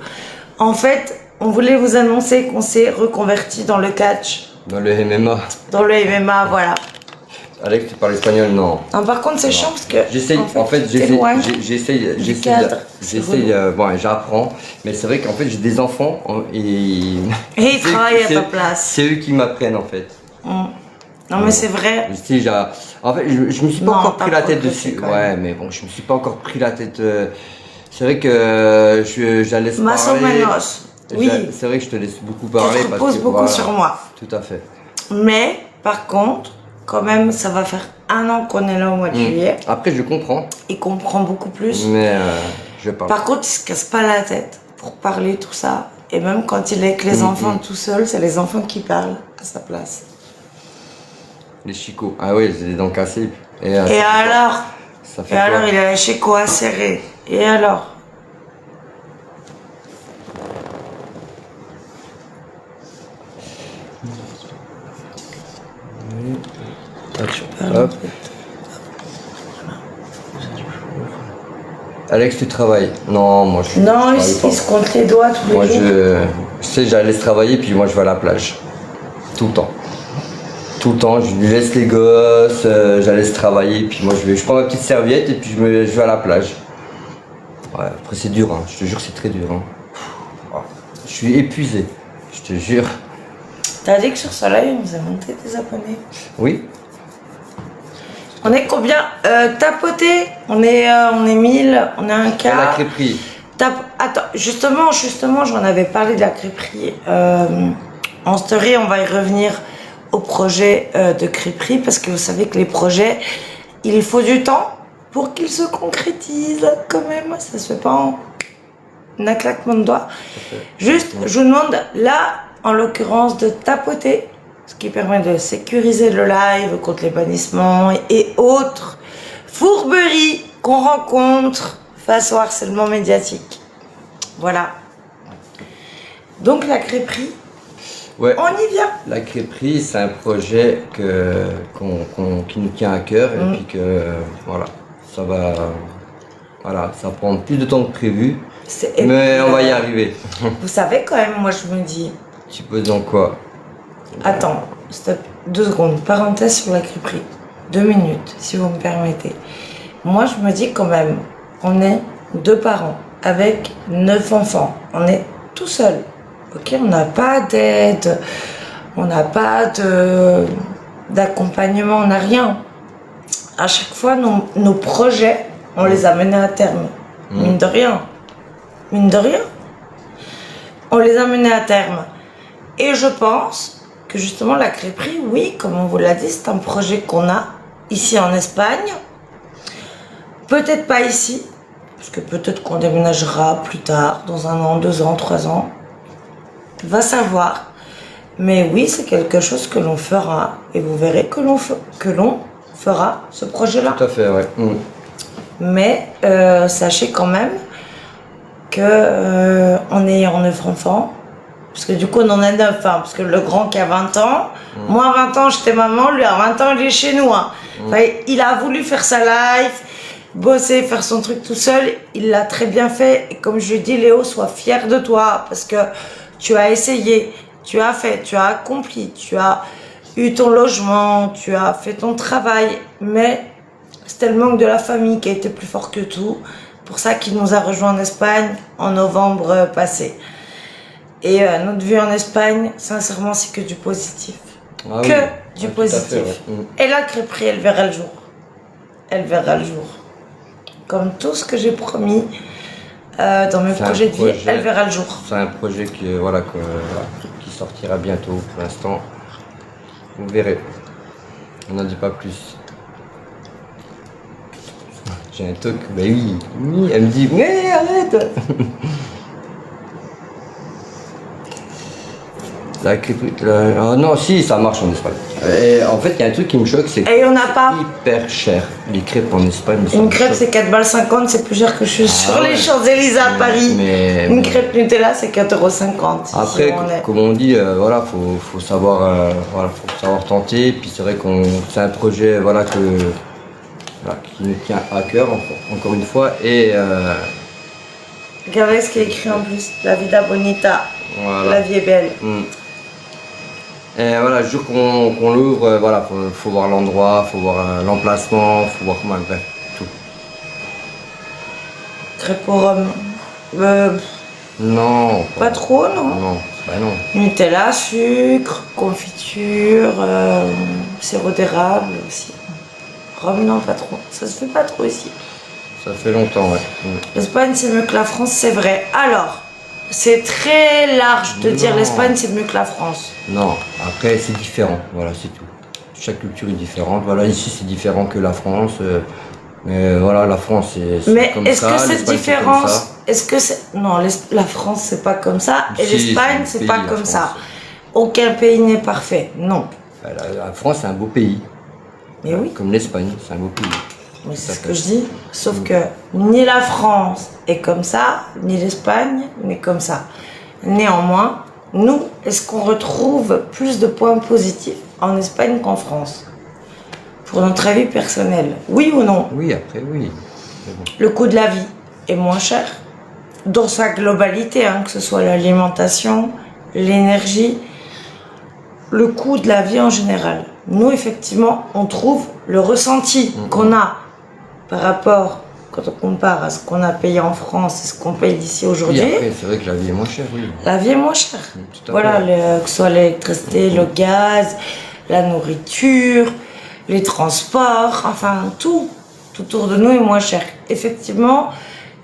En fait, on voulait vous annoncer qu'on s'est reconverti dans le catch. Dans le MMA. Dans le MMA, voilà. Alex, tu parles espagnol? Non. Non, par contre, c'est chiant parce que. J'essaye, bon, j'apprends, mais c'est vrai qu'en fait, j'ai des enfants et ils travaillent à ta place. C'est eux qui m'apprennent en fait. Non, mais c'est vrai. En fait, je me suis pas encore pris la tête dessus. Ouais, mais bon, je me suis pas encore pris la tête. C'est vrai que j'allais se parler. Oui. C'est vrai que je te laisse beaucoup parler. Tu te reposes beaucoup voilà, sur moi. Tout à fait. Mais, par contre, quand même, ça va faire 1 an qu'on est là au mois de juillet. Après, je comprends. Il comprend beaucoup plus. Mais je parle. Par contre, il se casse pas la tête pour parler tout ça. Et même quand il est avec les enfants tout seul, c'est les enfants qui parlent à sa place. Les chicots. Ah oui, j'ai les dents cassées. Et alors ça fait Et quoi? alors, il a lâché quoi serré. Et alors? Hop. Alex, tu travailles? Non, moi je. Non, je il se compte les doigts tous les moi, jours. je sais, j'allais travailler, puis moi je vais à la plage. Tout le temps. Tout le temps, je lui laisse les gosses, j'allais travailler, puis moi je prends ma petite serviette et puis je vais à la plage. Ouais, après c'est dur, hein. Je te jure que c'est très dur. Hein. Je suis épuisé, je te jure. T'as dit que sur Soleil, on nous a monté des abonnés. Oui. On est combien? Tapoté, on est 1000, on est un quart. La crêperie. Attends, justement, j'en avais parlé de la crêperie. En story, on va y revenir au projet de crêperie parce que vous savez que les projets, il faut du temps pour qu'ils se concrétisent quand même. Ça se fait pas en un claquement de doigts. Juste, je vous demande là, en l'occurrence, de tapoter, ce qui permet de sécuriser le live contre les bannissements et autres fourberies qu'on rencontre face au harcèlement médiatique. Voilà. Donc la crêperie, ouais. On y vient. La crêperie, c'est un projet qui nous tient à cœur et puis que voilà, ça prend plus de temps que prévu, mais on va y arriver. Vous savez quand même, moi je me dis. Tu poses dans quoi? Attends, stop, 2 secondes, parenthèse sur la crêperie. 2 minutes, si vous me permettez. Moi je me dis quand même, on est 2 parents avec 9 enfants, on est tout seul. Ok, on n'a pas d'aide, on n'a pas d'accompagnement, on n'a rien. À chaque fois, nos projets, on les a menés à terme. Mine de rien. Mine de rien. On les a menés à terme. Et je pense que justement la crêperie, oui, comme on vous l'a dit, c'est un projet qu'on a ici en Espagne. Peut-être pas ici, parce que peut-être qu'on déménagera plus tard, dans 1 an, 2 ans, 3 ans. Va savoir. Mais oui, c'est quelque chose que l'on fera. Et vous verrez que l'on fera ce projet-là. Tout à fait, ouais. Mais sachez quand même que en ayant 9 enfants, parce que du coup on en a 9, hein, parce que le grand qui a 20 ans, moi à 20 ans j'étais maman, lui à 20 ans il est chez nous. Hein. Enfin, il a voulu faire sa life, bosser, faire son truc tout seul, il l'a très bien fait. Et comme je lui dis, Léo, sois fier de toi, parce que tu as essayé, tu as fait, tu as accompli, tu as eu ton logement, tu as fait ton travail, mais c'était le manque de la famille qui a été plus fort que tout. Pour ça qu'il nous a rejoint en Espagne en novembre passé. Et notre vie en Espagne, sincèrement, c'est que du positif. Ah que oui. du Tout positif. à fait, ouais. Et la crêperie, elle verra le jour. Elle verra le jour. Comme tout ce que j'ai promis dans mes projets de vie, elle verra le jour. C'est un projet qui sortira bientôt. Pour l'instant, vous verrez. On n'en dit pas plus. J'ai un truc, bah oui, elle me dit, mais arrête. La crêperie, ah non, si, ça marche en Espagne. Et en fait, il y a un truc qui me choque, c'est que et on n'a pas hyper cher. Les crêpes en Espagne. Une crêpe, c'est 4,50 €, c'est plus cher que je suis sur les Champs-Élysées à Paris. Une crêpe Nutella, c'est 4,50 €. Après, comme on dit, voilà, faut savoir, faut savoir tenter. Puis c'est vrai c'est un projet, qui nous tient à cœur, encore une fois. Et regardez ce qui est écrit en plus, la vida bonita, voilà. La vie est belle. Et voilà, le jour qu'on l'ouvre, faut voir l'endroit, faut voir l'emplacement, faut voir comment, bref, tout. Crêpe au rhum. Non. Pas trop, non. Non, bah non. Nutella, sucre, confiture, sirop d'érable aussi. Rhum, non, pas trop. Ça se fait pas trop ici. Ça fait longtemps, ouais. L'Espagne, c'est mieux que la France, c'est vrai. Alors, C'est très large de dire Non. l'Espagne c'est mieux que la France. Non, après c'est différent, voilà, c'est tout. Chaque culture est différente. Voilà, ici c'est différent que la France. Mais voilà, la France c'est Mais comme est-ce ça. que cette l'Espagne, c'est comme différence, ça. est-ce que c'est... Non, la France c'est pas comme ça et Si, l'Espagne c'est un c'est pas pays, la comme ça. France. Aucun pays n'est parfait, non. La France c'est un beau pays. Mais oui. Comme l'Espagne, c'est un beau pays. Mais c'est ce que je dis. Sauf que ni la France est comme ça, ni l'Espagne n'est comme ça. Néanmoins, nous, est-ce qu'on retrouve plus de points positifs en Espagne qu'en France? Pour notre avis personnel, oui ou non? Oui, après oui. Mais bon. Le coût de la vie est moins cher, dans sa globalité, hein, que ce soit l'alimentation, l'énergie, le coût de la vie en général. Nous, effectivement, on trouve le ressenti qu'on a par rapport, quand on compare à ce qu'on a payé en France et ce qu'on paye d'ici aujourd'hui. Oui, après, c'est vrai que la vie est moins chère, oui. La vie est moins chère. Tout à Voilà, fait. que ce soit l'électricité, le gaz, la nourriture, les transports, enfin tout autour de nous est moins cher. Effectivement,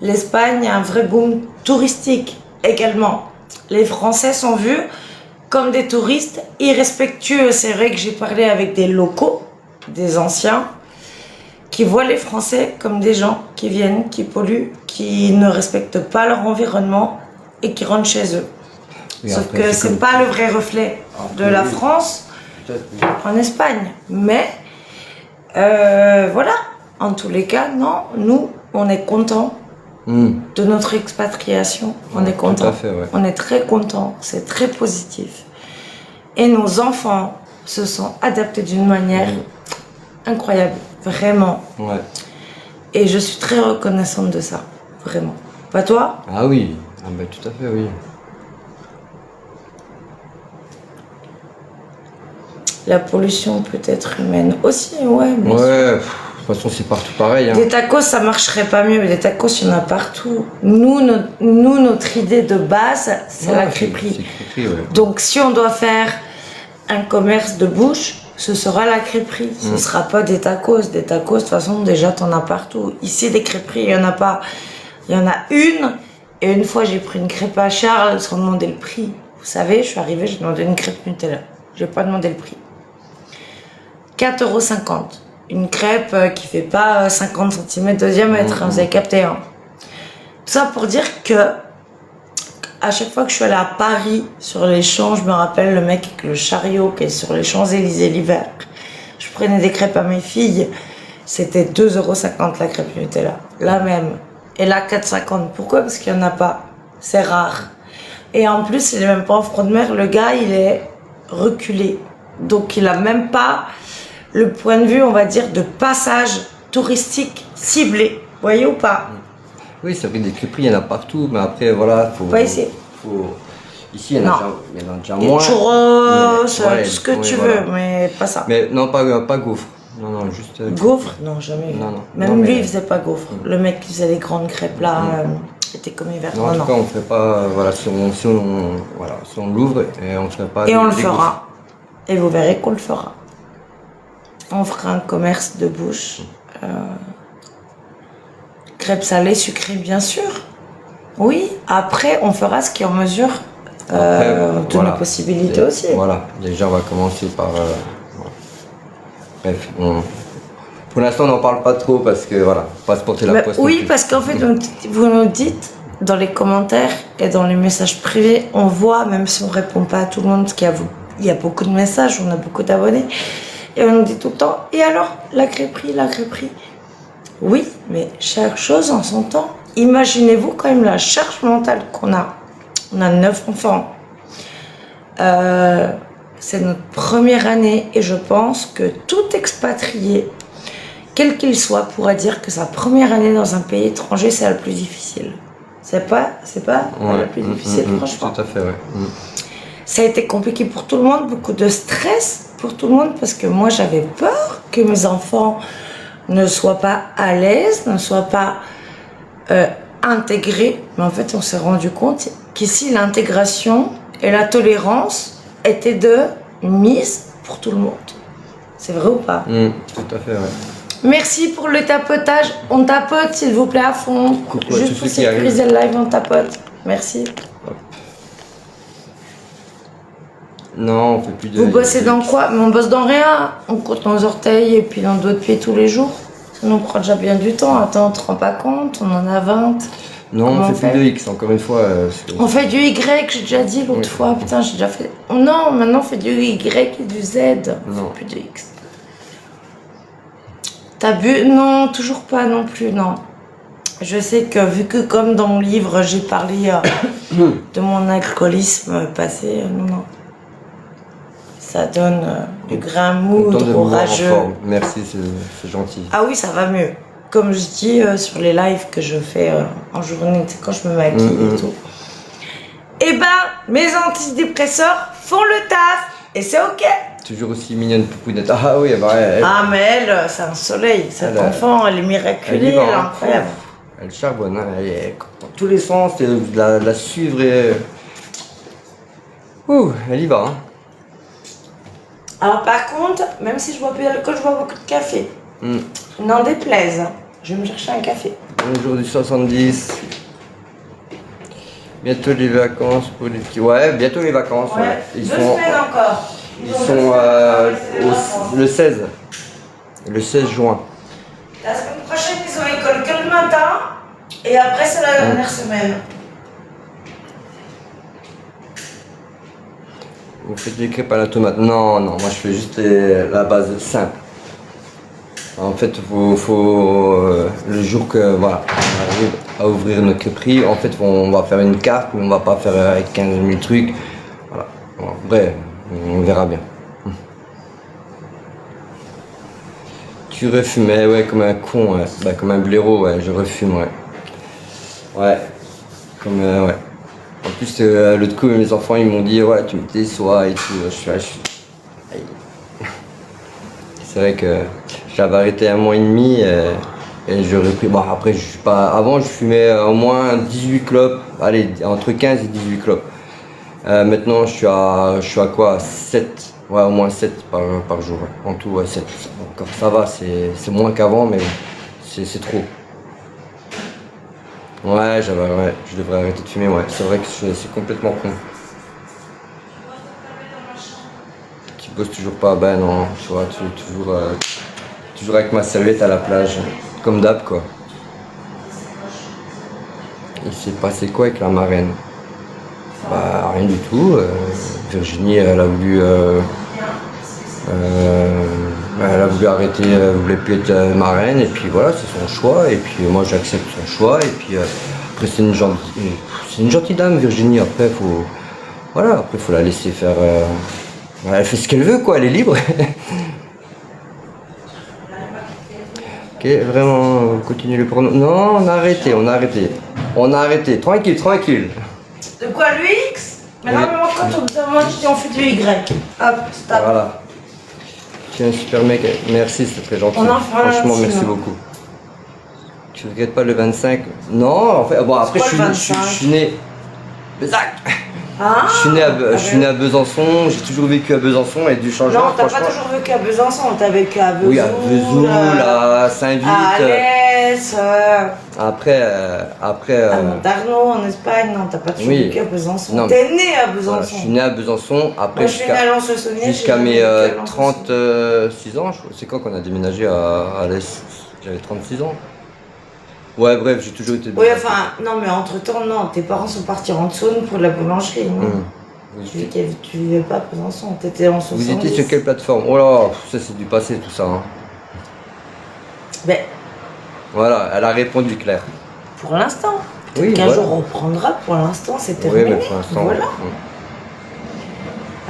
l'Espagne a un vrai boom touristique également. Les Français sont vus comme des touristes irrespectueux. C'est vrai que j'ai parlé avec des locaux, des anciens, qui voient les Français comme des gens qui viennent, qui polluent, qui ne respectent pas leur environnement et qui rentrent chez eux. Oui, Sauf après, que c'est c'est comme- pas le vrai reflet de la France Peut-être, oui. en Espagne. Mais voilà, en tous les cas, non, nous, on est contents de notre expatriation. On est Tout contents. à fait, ouais. On est très contents. C'est très positif. Et nos enfants se sont adaptés d'une manière incroyable, vraiment. Ouais. Et je suis très reconnaissante de ça, vraiment. Pas toi? Ah oui, ah bah, tout à fait, oui. La pollution peut être humaine aussi, ouais. bien sûr. Ouais, pff, de toute façon c'est partout pareil. Hein. Des tacos, ça marcherait pas mieux, mais des tacos, il y en a partout. Nous, notre idée de base, c'est la crêperie. C'est crêperie, ouais. Donc, si on doit faire un commerce de bouche, ce sera la crêperie. Ce ne sera pas des tacos. Des tacos, de toute façon, déjà, t'en as partout. Ici, des crêperies, il n'y en a pas. Il y en a une. Et une fois, j'ai pris une crêpe à Charles sans demander le prix. Vous savez, je suis arrivée, j'ai demandé une crêpe Nutella. Je n'ai pas demandé le prix. 4,50 €. Une crêpe qui fait pas 50 cm de diamètre, hein, vous avez capté. Hein. Tout ça pour dire que à chaque fois que je suis allée à Paris, sur les champs, je me rappelle le mec avec le chariot qui est sur les Champs-Élysées l'hiver. Je prenais des crêpes à mes filles, c'était 2,50 € la crêpe Nutella, la même. Et là, 4,50 €. Pourquoi? Parce qu'il n'y en a pas. C'est rare. Et en plus, il n'est même pas en front de mer, le gars, il est reculé. Donc, il n'a même pas le point de vue, on va dire, de passage touristique ciblé. Vous voyez ou pas? Oui, c'est vrai que des crêperies, il y en a partout, mais après, voilà, faut... Pas ici. Ici, il y en a déjà Et moins. churros, Ouais, tout ce que oui, tu voilà. veux, mais pas ça. Mais non, pas gaufre. Non, juste... Gaufre? Non, jamais. Non, non. Même Non, lui, mais- il faisait pas gaufre. Le mec qui faisait les grandes crêpes là, était comme hiver. Non, en tout cas, on ne fait pas... voilà, si on l'ouvre, et on ne fait pas... Et on le des fera. Et vous verrez qu'on le fera. On fera un commerce de bouche. Crêpes salées, sucrées, bien sûr. Oui, après, on fera ce qui est en mesure de nos possibilités aussi. Voilà, déjà, on va commencer par... voilà. Bref, pour l'instant, on n'en parle pas trop, parce que, voilà, pas se porter la Mais poisse. non oui, plus. parce qu'en fait, vous nous dites dans les commentaires et dans les messages privés, on voit, même si on ne répond pas à tout le monde, parce qu'il y a beaucoup de messages, on a beaucoup d'abonnés, et on nous dit tout le temps, et alors, la crêperie, la crêperie. Oui, mais chaque chose en son temps. Imaginez-vous quand même la charge mentale qu'on a. On a 9 enfants. C'est notre première année et je pense que tout expatrié, quel qu'il soit, pourra dire que sa première année dans un pays étranger, c'est la plus difficile. C'est pas la plus difficile, franchement. Tout à fait, ouais. Ça a été compliqué pour tout le monde, beaucoup de stress pour tout le monde, parce que moi j'avais peur que mes enfants ne soient pas à l'aise, ne soient pas intégrés. Mais en fait, on s'est rendu compte qu'ici, l'intégration et la tolérance étaient de mise pour tout le monde. C'est vrai ou pas? Tout à fait, ouais. Merci pour le tapotage. On tapote, s'il vous plaît, à fond. Coucou à Juste tous pour ceux qui arrivent. sécuriser le live, on tapote. Merci. Hop. Non, on fait plus de... Vous bossez dans quoi? Mais on bosse dans rien. On compte nos orteils et puis dans d'autres pieds tous les jours. Ça nous prend déjà bien du temps. Attends, on te rend pas compte? On en a 20. Non, Comment on fait plus de X, encore une fois. On fait du Y, j'ai déjà dit l'autre fois. Putain, j'ai déjà fait... Non, maintenant on fait du Y et du Z. Non. Plus de X. T'as bu? Non, toujours pas non plus, non. Je sais que vu que comme dans mon livre, j'ai parlé de mon alcoolisme passé, non. Ça donne du grain mou, orageux. Merci, c'est gentil. Ah oui, ça va mieux. Comme je dis sur les lives que je fais en journée, quand je me maquille et tout. Eh ben, mes antidépresseurs font le taf et c'est ok. Toujours aussi mignonne, poupounette. Ah oui, bah elle... Ah mais elle, c'est un soleil. Cet enfant, elle est miraculée, elle est incroyable. Elle charbonne, hein, elle est dans tous les sens, de la suivre et... Ouh, elle y va. Hein. Alors par contre, même si je bois plus d'alcool, je bois beaucoup de café. N'en déplaise, je vais me chercher un café. Aujourd'hui 70. Bientôt les vacances pour les petits. Ouais, bientôt les vacances. Ouais. Ils sont... semaines encore. Ils sont le 16. Le 16 juin. La semaine prochaine, ils ont école que le matin. Et après, c'est la dernière semaine. Vous faites des crêpes à la tomate? Non, moi je fais juste la base simple. En fait, le jour que voilà, on arrive à ouvrir notre crêperie, en fait, on va faire une carte, mais on va pas faire avec 15 000 trucs. Voilà. Bon, bref, on verra bien. Tu refumais, ouais, comme un con, ouais. Bah, comme un blaireau, ouais, je refume, ouais. Ouais, comme, ouais. En plus, l'autre coup, mes enfants, ils m'ont dit, ouais, tu me déçois et tout. Je suis là, c'est vrai que j'avais arrêté 1 mois et demi et j'ai repris. Bon, après, je suis pas. Avant, je fumais au moins 18 clopes. Allez, entre 15 et 18 clopes. Maintenant, je suis à quoi? 7. Ouais, au moins 7 par jour. Ouais. En tout, ouais, 7. Encore, ça va, c'est moins qu'avant, mais c'est trop. Ouais, je devrais arrêter de fumer, ouais. C'est vrai que c'est complètement con. Tu bosses toujours pas? Ben non, tu vois, toujours avec ma serviette à la plage. Comme d'hab, quoi. Il s'est passé quoi avec la marraine? Bah, rien du tout. Virginie, elle a voulu arrêter, elle voulait plus être marraine, et puis voilà, c'est son choix, et puis moi j'accepte son choix, et puis après c'est une gentille dame, Virginie, après faut la laisser faire, elle fait ce qu'elle veut, quoi, elle est libre. Ok, vraiment, continue le porno. Non, on a arrêté, tranquille. De quoi, le X? Maintenant, moi, quand on me demande, je dis on fait du Y. Hop, stop. Voilà. Tu es un super mec, merci, c'est très gentil. Franchement, merci beaucoup. Tu regrettes pas le 25? Non, en fait, bon, après, je suis né. Bezac. Je suis né à Besançon, j'ai toujours vécu à Besançon et du changement. Non, t'as pas toujours vécu à Besançon, t'as vécu à Vesoul. Oui, à Vesoul, à Saint-Vite. À Alès. Après. À Montarno, en Espagne, non, t'as pas toujours vécu à Besançon. Non, t'es né à Besançon. Voilà, je suis né à Besançon, après jusqu'à mes 36 ans. C'est quand qu'on a déménagé à Alès? J'avais 36 ans. Ouais, bref, j'ai toujours été... Oui, enfin, non, mais entre-temps, non, tes parents sont partis en Saône pour la boulangerie, non? Tu vivais pas à Besançon, t'étais en 70. Vous étiez sur quelle plateforme? Oh là, ça c'est du passé tout ça. Hein. Ben... Voilà, elle a répondu, Claire. Pour l'instant. Oui, qu'un jour on reprendra, pour l'instant c'est terminé. Oui, mais pour l'instant... Voilà.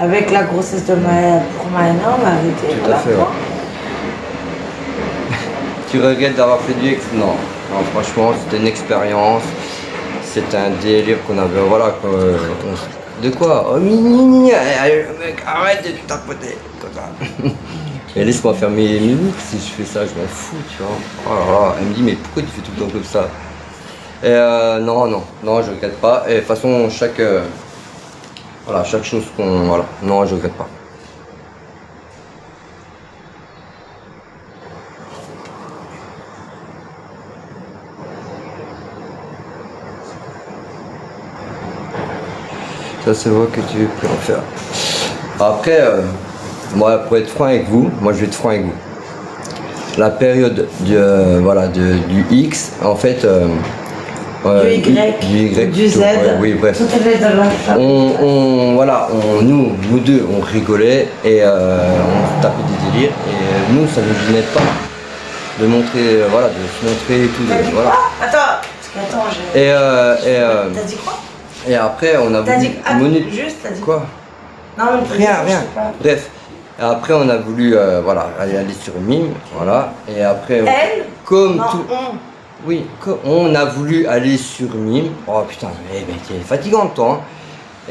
Avec la grossesse de pour Maëna, on a arrêté. Tout à fait, ouais. Tu regrettes d'avoir fait du X? Non. Non, franchement, c'était une expérience, c'était un délire qu'on avait, voilà, quoi. De quoi? Oh, mec, arrête de tapoter, comme ça. Et laisse-moi faire mes mimiques, si je fais ça, je m'en fous, tu vois. Oh là là, elle me dit, mais pourquoi tu fais tout le temps comme ça? Et non, je regrette pas. Et de toute façon, chaque chose qu'on, voilà, non, je regrette pas. Ça se voit que tu veux plus en faire. Après, moi, pour être franc avec vous, moi je vais être franc avec vous. La période du X, en fait, du Y, du Z, oui, bref. tout est dans l'alphabet. Nous deux, on rigolait et on tapait des délires. Et nous, ça ne nous gênait pas de montrer, de se montrer et tout. Voilà. Attends, T'as dit quoi? Et après, on a voulu. T'as dit quoi? Non, rien. Bref. Et après, on a voulu aller sur Mime, voilà. Et après, on a voulu aller sur Mime. Oh putain, mais t'es fatigante toi.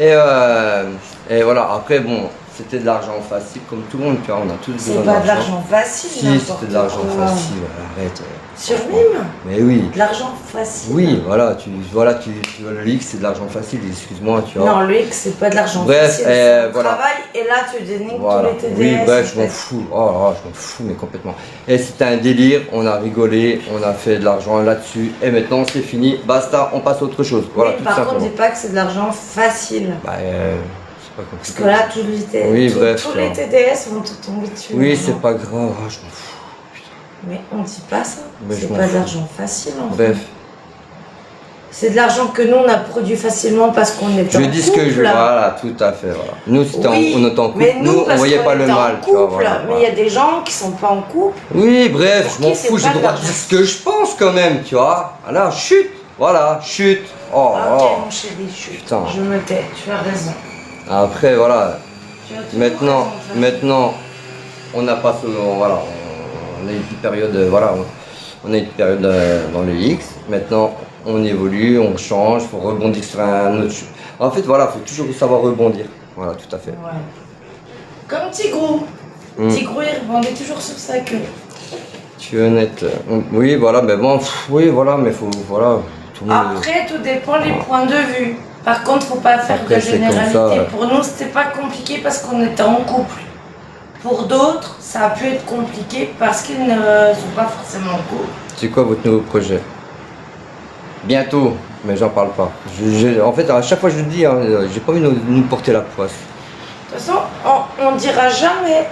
Hein. Et voilà, après bon, c'était de l'argent facile comme tout le monde, tu vois, on a tous besoin d'argent. C'est pas de l'argent facile. Si, c'était de l'argent facile, arrête. Sur Mime? Mais oui. De l'argent facile. Oui, tu vois le X, c'est de l'argent facile, excuse-moi, tu vois. Non, le X, c'est pas de l'argent facile. Bref, voilà. Travail, et là, tu dénigres tous les TDS. Oui, bref, je m'en fous. Oh là là, je m'en fous, mais complètement. Et c'était un délire, on a rigolé, on a fait de l'argent là-dessus, et maintenant c'est fini, basta, on passe à autre chose. Voilà, oui, par contre, dis pas que c'est de l'argent facile. C'est pas compliqué. Parce que là, tous les TDS vont te tomber dessus. Oui, c'est pas grave, je m'en fous. Mais on dit pas ça. Mais c'est pas de l'argent facile en fait. Bref. C'est de l'argent que nous on a produit facilement parce qu'on est en couple. Je dis ce que je veux. Voilà, tout à fait. Voilà. Nous, on était en couple. Nous, on voyait pas le mal. Tu vois, voilà, mais il y a des gens qui sont pas en couple. Oui, bref, je m'en fous. J'ai le droit de dire ce que je pense quand même, tu vois. Voilà, chut. Voilà, chut. Ok, mon chéri, chut. Putain. Je me tais. Tu as raison. Après, voilà. Maintenant, on n'a pas ce. Voilà. On a une petite période, on a une période dans le X. Maintenant, on évolue, on change, il faut rebondir sur un autre. En fait, voilà, il faut toujours savoir rebondir. Voilà, tout à fait. Ouais. Comme Tigrou. Tigrou, il rebondit toujours sur sa queue. Tu es honnête. Oui, voilà, mais bon, oui, voilà, mais faut, voilà. Tout le monde... Après, tout dépend des points de vue. Par contre, faut pas faire de généralité. Ça, Pour nous, c'était pas compliqué parce qu'on était en couple. Pour d'autres, ça a pu être compliqué parce qu'ils ne sont pas forcément en couple. C'est quoi votre nouveau projet? Bientôt, mais j'en parle pas. En fait, à chaque fois je le dis, hein, j'ai pas envie de nous porter la poisse. De toute façon, on dira jamais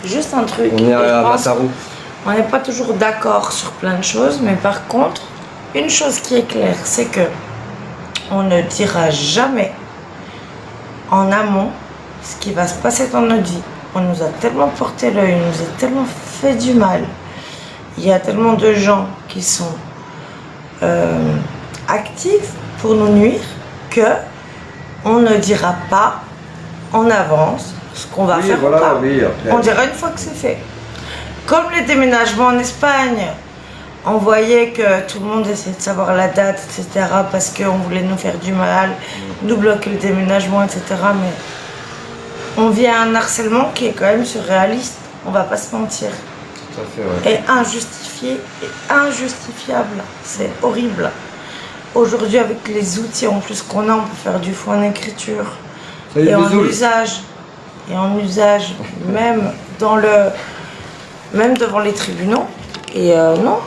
juste un truc. On est à Matarou. On n'est pas toujours d'accord sur plein de choses, mais par contre, une chose qui est claire, c'est que on ne dira jamais en amont ce qui va se passer dans notre vie. On nous a tellement porté l'œil, on nous a tellement fait du mal. Il y a tellement de gens qui sont actifs pour nous nuire que on ne dira pas en avance ce qu'on va faire. Voilà, ou pas. Oui, après. On dira une fois que c'est fait. Comme les déménagements en Espagne, on voyait que tout le monde essayait de savoir la date, etc. parce qu'on voulait nous faire du mal, nous bloquer le déménagement, etc. Mais on vit à un harcèlement qui est quand même surréaliste, on va pas se mentir. Tout à fait, ouais. Et injustifié et injustifiable. C'est horrible. Aujourd'hui, avec les outils en plus qu'on a, on peut faire du faux en écriture. Et en usage. Et en usage, même devant les tribunaux. Et non,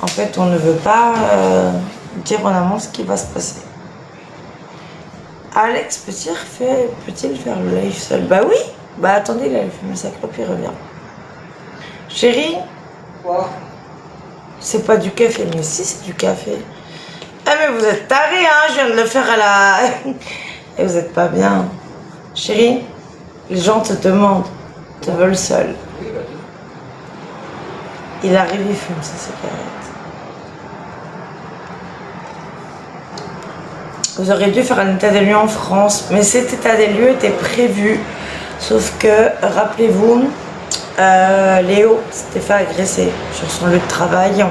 en fait, on ne veut pas dire en amont ce qui va se passer. Alex peut-il faire le live seul? Bah oui. Bah attendez, il allait fumer sa clope, il revient. Chérie? Quoi? C'est pas du café, mais si c'est du café. Ah mais vous êtes tarés, hein, je viens de le faire à la... Et vous êtes pas bien. Chérie, les gens te demandent, te veulent seul. Il arrive, il fume sa cigarette. Vous auriez dû faire un état des lieux en France, mais cet état des lieux était prévu. Sauf que, rappelez-vous, Léo s'était fait agresser sur son lieu de travail.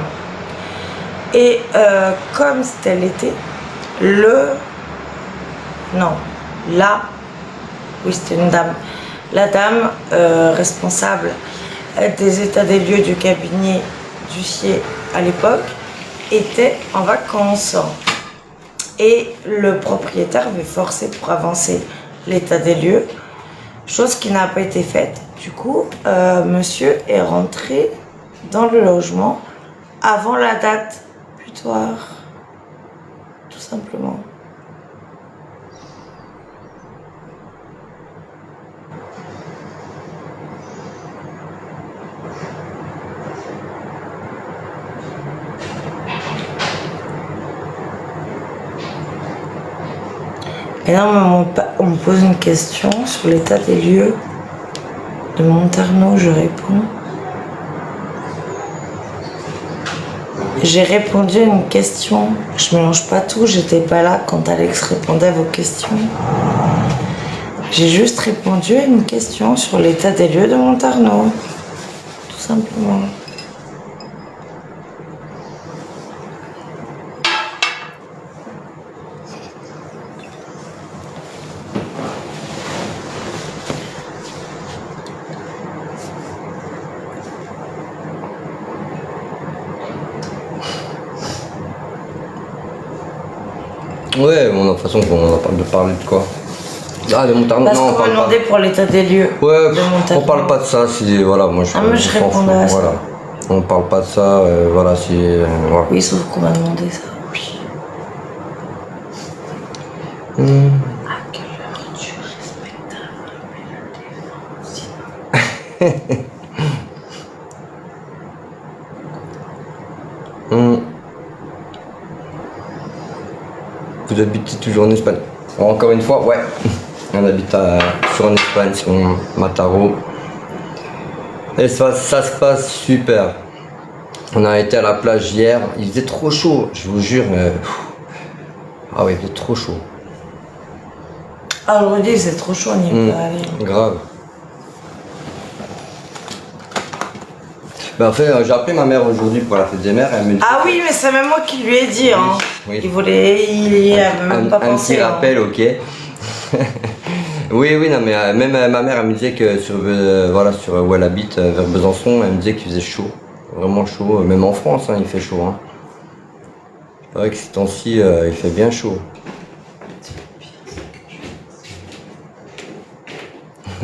Et comme c'était l'été, oui c'était une dame, la dame responsable des états des lieux du cabinet d'huissier à l'époque était en vacances. Et le propriétaire avait forcé pour avancer l'état des lieux, chose qui n'a pas été faite. Du coup, monsieur est rentré dans le logement avant la date butoir, tout simplement. Et là, on me pose une question sur l'état des lieux de Montarno, je réponds. J'ai répondu à une question. Je mélange pas tout, j'étais pas là quand Alex répondait à vos questions. J'ai juste répondu à une question sur l'état des lieux de Montarno. Tout simplement. Ouais, bon, de toute façon, on a pas de parler de quoi. Ah, de Montarno, Parce non, on qu'on m'a parle demandé pas. pour l'état des lieux. Ouais, de Montarno. on parle pas de ça, c'est. Voilà, moi je. moi, je m'en fous, répondais à ça. voilà. On parle pas de ça, voilà, c'est. Voilà. Oui, sauf qu'on m'a demandé ça. Oui. À quelle heure tu respectes ta Vous habitez toujours en Espagne? Encore une fois, ouais. On habite toujours en Espagne, sur Mataro. Et ça se passe super. On a été à la plage hier, il faisait trop chaud, je vous jure. Ah ouais, il faisait trop chaud. Ah, aujourd'hui, c'est trop chaud, on n'y est pas allé. Grave. Ben, en fait, j'ai appelé ma mère aujourd'hui pour la fête des mères. Elle me dit... Ah oui, mais c'est même moi qui lui ai dit. Hein. Oui. Il voulait. Il avait même pas pensé. Un petit rappel, ok. Oui, non, mais même ma mère, elle me disait que sur, voilà, sur où elle habite, vers Besançon, elle me disait qu'il faisait chaud. Vraiment chaud. Même en France, hein, il fait chaud. Hein. C'est vrai que ces temps-ci, il fait bien chaud.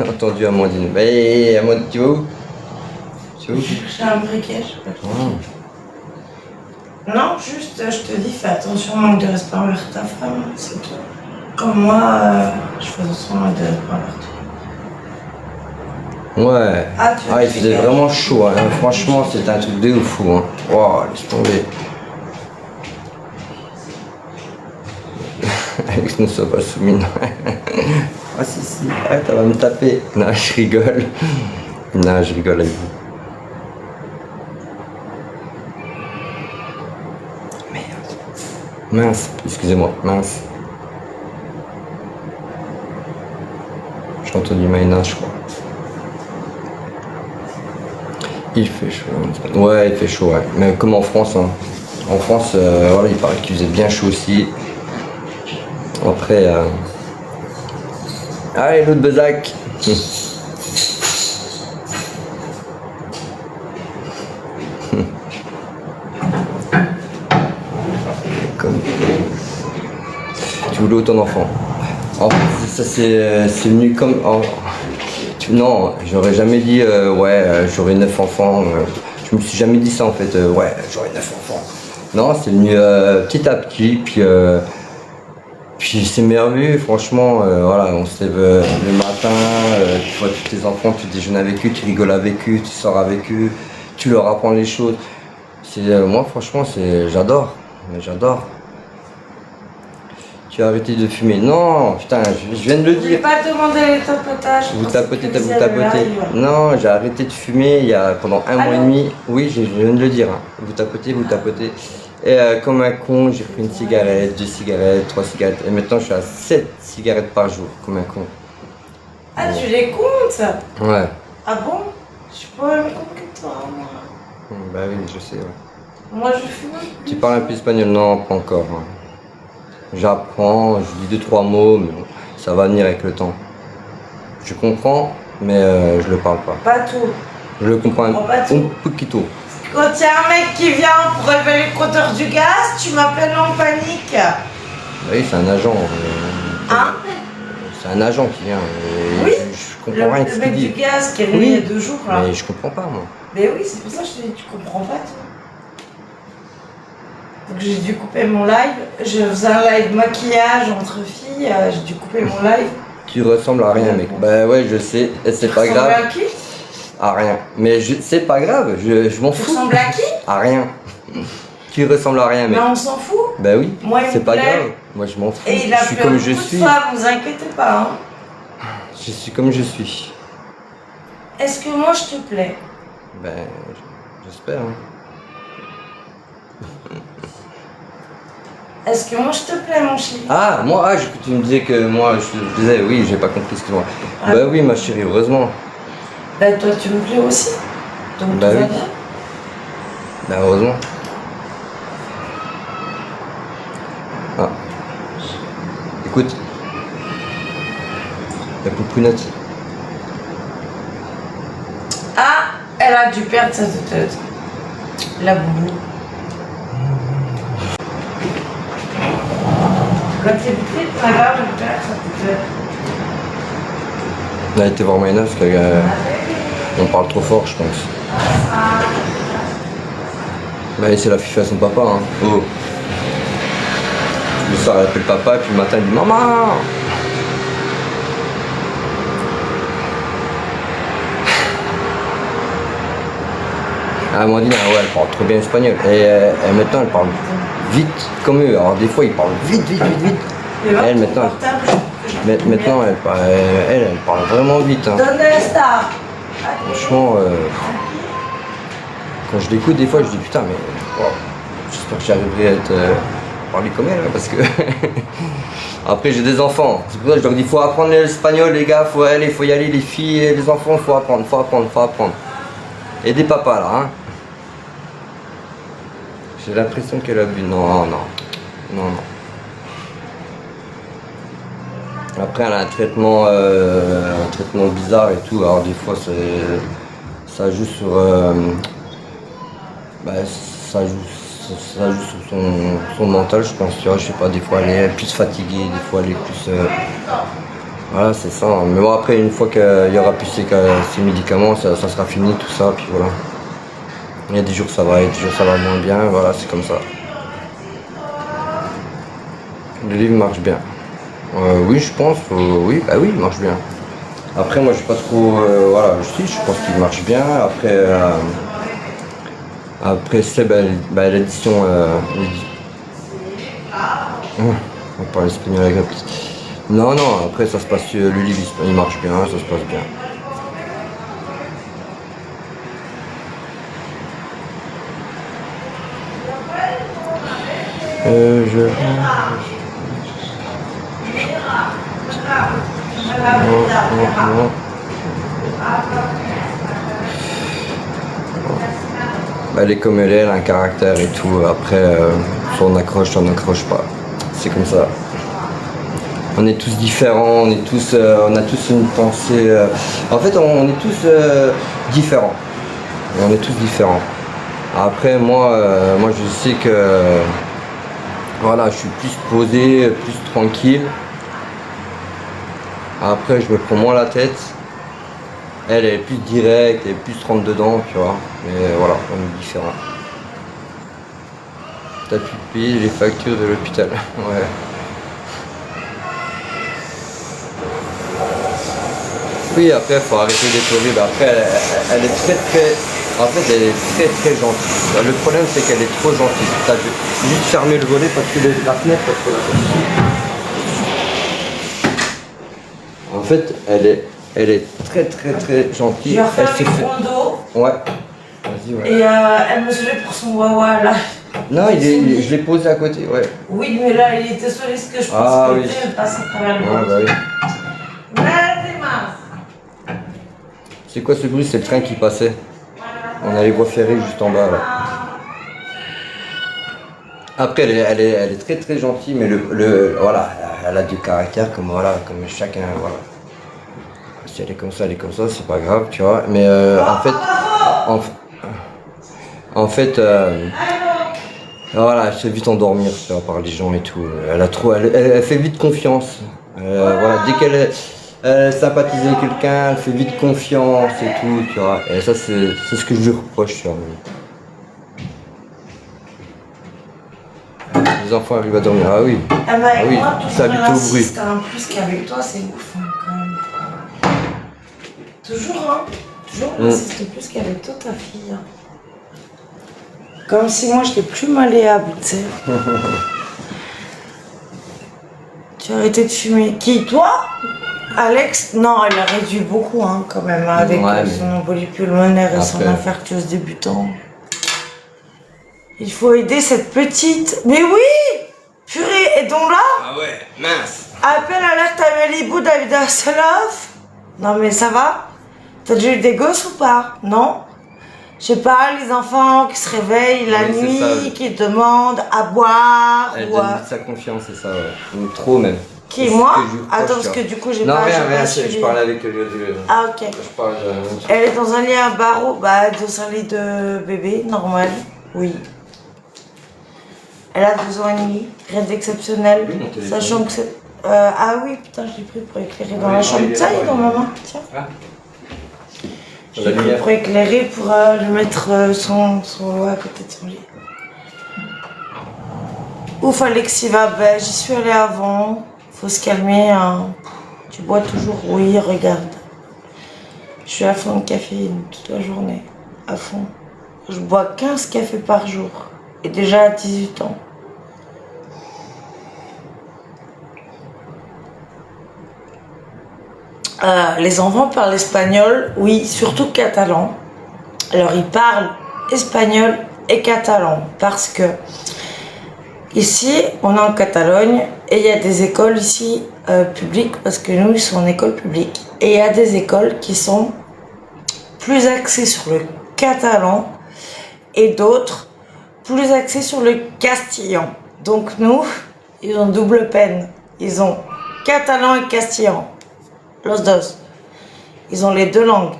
Entendu Amandine. Hey, Amandine, tu vas où? Tu vas où? J'ai un briquet, je sais pas. Non, juste, je te dis, fais attention au manque de respect envers ta femme, c'est tout. Comme moi, je fais attention au manque de respect envers toi. Ouais. Il faisait vraiment chaud. Hein. Franchement, c'était un truc de fou. Hein. Wow, laisse tomber. Alex ne soit pas soumis. Ah si, arrête, elle va me taper. Non, je rigole. Non, je rigole avec vous. Mince, excusez-moi, mince. J'ai entendu Maïna, je crois. Il fait chaud. Ouais, il fait chaud, ouais. Mais comme en France, hein. En France, voilà, il paraît qu'il faisait bien chaud aussi. Après, allez, l'autre Bezac. Comme... Tu voulais ton enfant. En fait, ça c'est venu comme... Non, j'aurais jamais dit j'aurais 9 enfants. Je me suis jamais dit ça en fait. Ouais, j'aurais 9 enfants. Non, c'est venu petit à petit. Puis c'est merveilleux, franchement. Voilà, on se lève le matin, tu vois tous tes enfants, tu déjeunes avec eux, tu rigoles avec eux, tu sors avec eux, tu leur apprends les choses. Moi, franchement, j'adore. J'adore. Tu as arrêté de fumer. Non, putain, je viens de le dire. Je vais pas demander les tapotages. Vous tapotez. Non, j'ai arrêté de fumer pendant un mois et demi. Oui, je viens de le dire. Hein. Vous tapotez. Et comme un con, j'ai pris une cigarette, 2 cigarettes, 3 cigarettes. Et maintenant, je suis à 7 cigarettes par jour, comme un con. Ah, tu les comptes? Ouais. Ah bon? Je suis pas même con que toi, moi. Bah oui, je sais, ouais. Moi, je fume. Tu parles un peu espagnol? Non, pas encore. Hein. J'apprends, je dis 2-3 mots, mais bon, ça va venir avec le temps. Je comprends, mais je le parle pas. Pas tout. Je le comprends un poquito. Quand il y a un mec qui vient pour relever le compteur du gaz, tu m'appelles en panique. Oui, c'est un agent. Hein? C'est un agent qui vient. Oui. Je comprends rien de ce Le qu'il mec dit. du gaz qui est venu il y a 2 jours là. Mais je comprends pas, moi. Mais oui, c'est pour ça que je te dis, tu comprends pas toi. Donc j'ai dû couper mon live. Je faisais un live maquillage entre filles. J'ai dû couper mon live. Tu ressembles à rien, mec. Bah ouais, je sais. Et c'est pas grave. Tu ressembles à qui? À rien. Mais c'est pas grave. Je m'en fous. Tu ressembles à qui? À rien. Tu ressembles à rien, mec. Mais on s'en fout. Bah oui, Moi, il c'est me pas plaît. grave. Moi, je m'en fous. Et il a Je suis fait comme un je coup de suis. femme, vous inquiétez pas. Hein. Je suis comme je suis. Est-ce que moi je te plais? Ben, j'espère. Hein. Est-ce que moi je te plais, mon chéri? Ah, moi, tu me disais que moi, je disais, oui, j'ai pas compris, excuse-moi. Ah. Bah oui, ma chérie, heureusement. Bah toi tu me plais aussi. Donc Bah tout va oui. bien. Bah heureusement. Ah. Écoute. La poupounette. Ah, elle a dû perdre sa tête. La boubou. Quand t'es petite, ta mère, elle perd sa tête. Elle a été voir Maïna parce qu'on parle trop fort, je pense. Bah, c'est la fille à son papa, hein. Oh. Le soir, elle appelle papa, et puis le matin, elle dit maman. Ah, Amandine, ouais, elle parle trop bien espagnol. Et maintenant, elle parle vite comme eux. Alors, des fois, ils parlent vite. Et elle, maintenant, elle parle vraiment vite. Hein. Franchement, quand je l'écoute, des fois, je dis putain, mais wow, j'espère que j'arriverai à être parler comme elle, hein, parce que après, j'ai des enfants. C'est pour ça que je leur dis faut apprendre l'espagnol, les gars, faut y aller, les filles, les enfants, faut apprendre. Et des papas là, hein. J'ai l'impression qu'elle a bu. Non. Après, elle a un traitement bizarre et tout. Alors des fois, ça joue sur, ça joue sur son mental, je pense. Tu vois, je sais pas. Des fois, elle est plus fatiguée, des fois, elle est plus. Voilà, c'est ça. Mais bon, après, une fois qu'il y aura plus ces médicaments, ça sera fini, tout ça. Puis voilà. Il y a des jours ça va, il y a des jours ça va moins bien. Voilà, c'est comme ça. Le livre marche bien. Oui, je pense. Oui, il marche bien. Après, moi, je sais pas trop. Voilà, je pense qu'il marche bien. Après, c'est l'édition. On parle espagnol avec la petite. Non, après, ça se passe. Le livre, il marche bien, ça se passe bien. Non. Elle est comme elle a un caractère et tout. Après, soit on accroche, soit on n'accroche pas. C'est comme ça. On est tous différents, on a tous une pensée. En fait, on est tous différents. On est tous différents. Après, moi, je sais que voilà, je suis plus posé, plus tranquille. Après, je me prends moins la tête. Elle est plus directe, elle est plus rentre dedans, tu vois. Mais voilà, on est différents. T'as pu payer les factures de l'hôpital. Ouais. Oui, après, il faut arrêter d'être horrible. Après, elle est très... En fait, elle est très gentille. Le problème, c'est qu'elle est trop gentille. T'as juste fermer le volet parce que la fenêtre, parce que la... En fait, elle est très gentille. Je vais refaire elle avec mon dos. Ouais. Vas-y, ouais. Et elle me saoulait pour son wawa là. Non, je l'ai posé à côté, ouais. Oui, mais là, il était saoulé ce que je pense oui. elle passe à travers le Ouais, bah oui. Mais c'est mince. C'est quoi ce bruit? C'est le train qui passait. On a les voies ferrées juste en bas là. Après, elle est très gentille, mais voilà, elle a du caractère comme chacun, voilà. Si elle est comme ça, c'est pas grave, tu vois. Mais en fait, voilà, elle se fait vite endormir, tu vois, par les gens et tout. Elle fait vite confiance. Voilà, dès qu'elle sympathise avec quelqu'un, elle fait vite confiance et tout, tu vois. Et ça, c'est ce que je lui reproche, tu vois. Les enfants arrivent à dormir, ah oui. Moi, ça habite au bruit. Un plus qu'avec toi, c'est ouf, hein, quand même. Toujours, hein. Toujours, on insiste plus qu'avec toi, ta fille. Hein. Comme si moi, j'étais plus malléable, tu sais. Tu as arrêté de fumer. Qui, toi? Alex? Non, il a réduit beaucoup, hein, quand même, avec son embolie pulmonaire et son infarctus débutant. Il faut aider cette petite. Mais oui! Purée, aidons-la! Ah ouais, mince. Appel alerte à Malibu, David Hasselhoff. Non, mais ça va? T'as déjà eu des gosses ou pas? Non? Je sais pas, les enfants qui se réveillent la nuit, qui demandent à boire Elle ou donne sa confiance, c'est ça, ouais. Trop même. Qui, moi? Attends, parce que du coup, j'ai pas... Non, rien, suivi. je parlais avec le... Ah, ok. Je parle de... Elle est dans un lit à barreaux, bah, dans un lit de bébé, normal, oui. Elle a 2 ans et demi, rien d'exceptionnel, sachant que c'est... ah oui, putain, je l'ai pris pour éclairer dans la chambre. Tiens, il est dans ma main, tiens. Je l'ai pris pour éclairer, pour lui mettre son lot à côté de son lit. Ouf, Alexis va, ben, j'y suis allée avant. Faut se calmer, hein. Tu bois toujours, oui, regarde. Je suis à fond de caféine toute la journée, à fond. Je bois 15 cafés par jour, et déjà à 18 ans. Les enfants parlent espagnol, oui, surtout catalan. Alors ils parlent espagnol et catalan parce que ici, on est en Catalogne et il y a des écoles ici publiques parce que nous, ils sont en école publique. Et il y a des écoles qui sont plus axées sur le catalan et d'autres plus axées sur le castillan. Donc nous, ils ont double peine. Ils ont catalan et castillan. Los dos. Ils ont les 2 langues.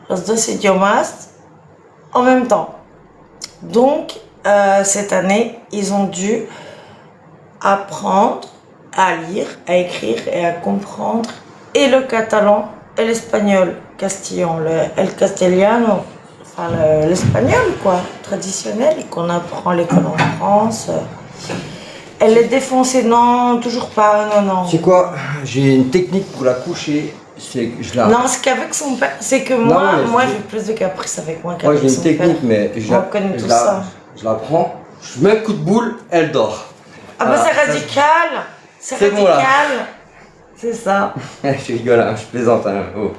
Los dos idiomas en même temps. Donc, cette année, ils ont dû apprendre à lire, à écrire et à comprendre et le catalan et l'espagnol. Castillan, el castellano, enfin l'espagnol quoi, traditionnel qu'on apprend à l'école en France. Elle est défoncée, non, toujours pas, non. C'est quoi? J'ai une technique pour la coucher, c'est que je la... Non, c'est qu'avec son père, c'est que moi j'ai plus de caprice avec moi qu'avec son père. Moi j'ai une technique, mais je la prends, je mets un coup de boule, elle dort. Ah bah c'est radical, c'est radical, bon, c'est ça. Je rigole, hein, je plaisante. Hein. Oh.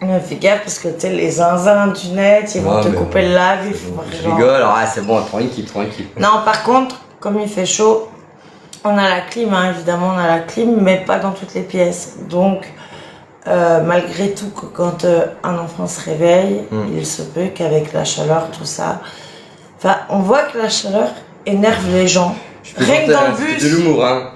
Mais fais gaffe parce que tu sais, les zinzins du net, ils vont te couper le live. Je rigole, alors c'est bon, tranquille. Non, par contre, comme il fait chaud, on a la clim, hein, évidemment, on a la clim, mais pas dans toutes les pièces. Donc, malgré tout, que quand un enfant se réveille, il se peut qu'avec la chaleur, tout ça. Enfin, on voit que la chaleur énerve les gens. Rien que dans le bus. C'est de l'humour, hein.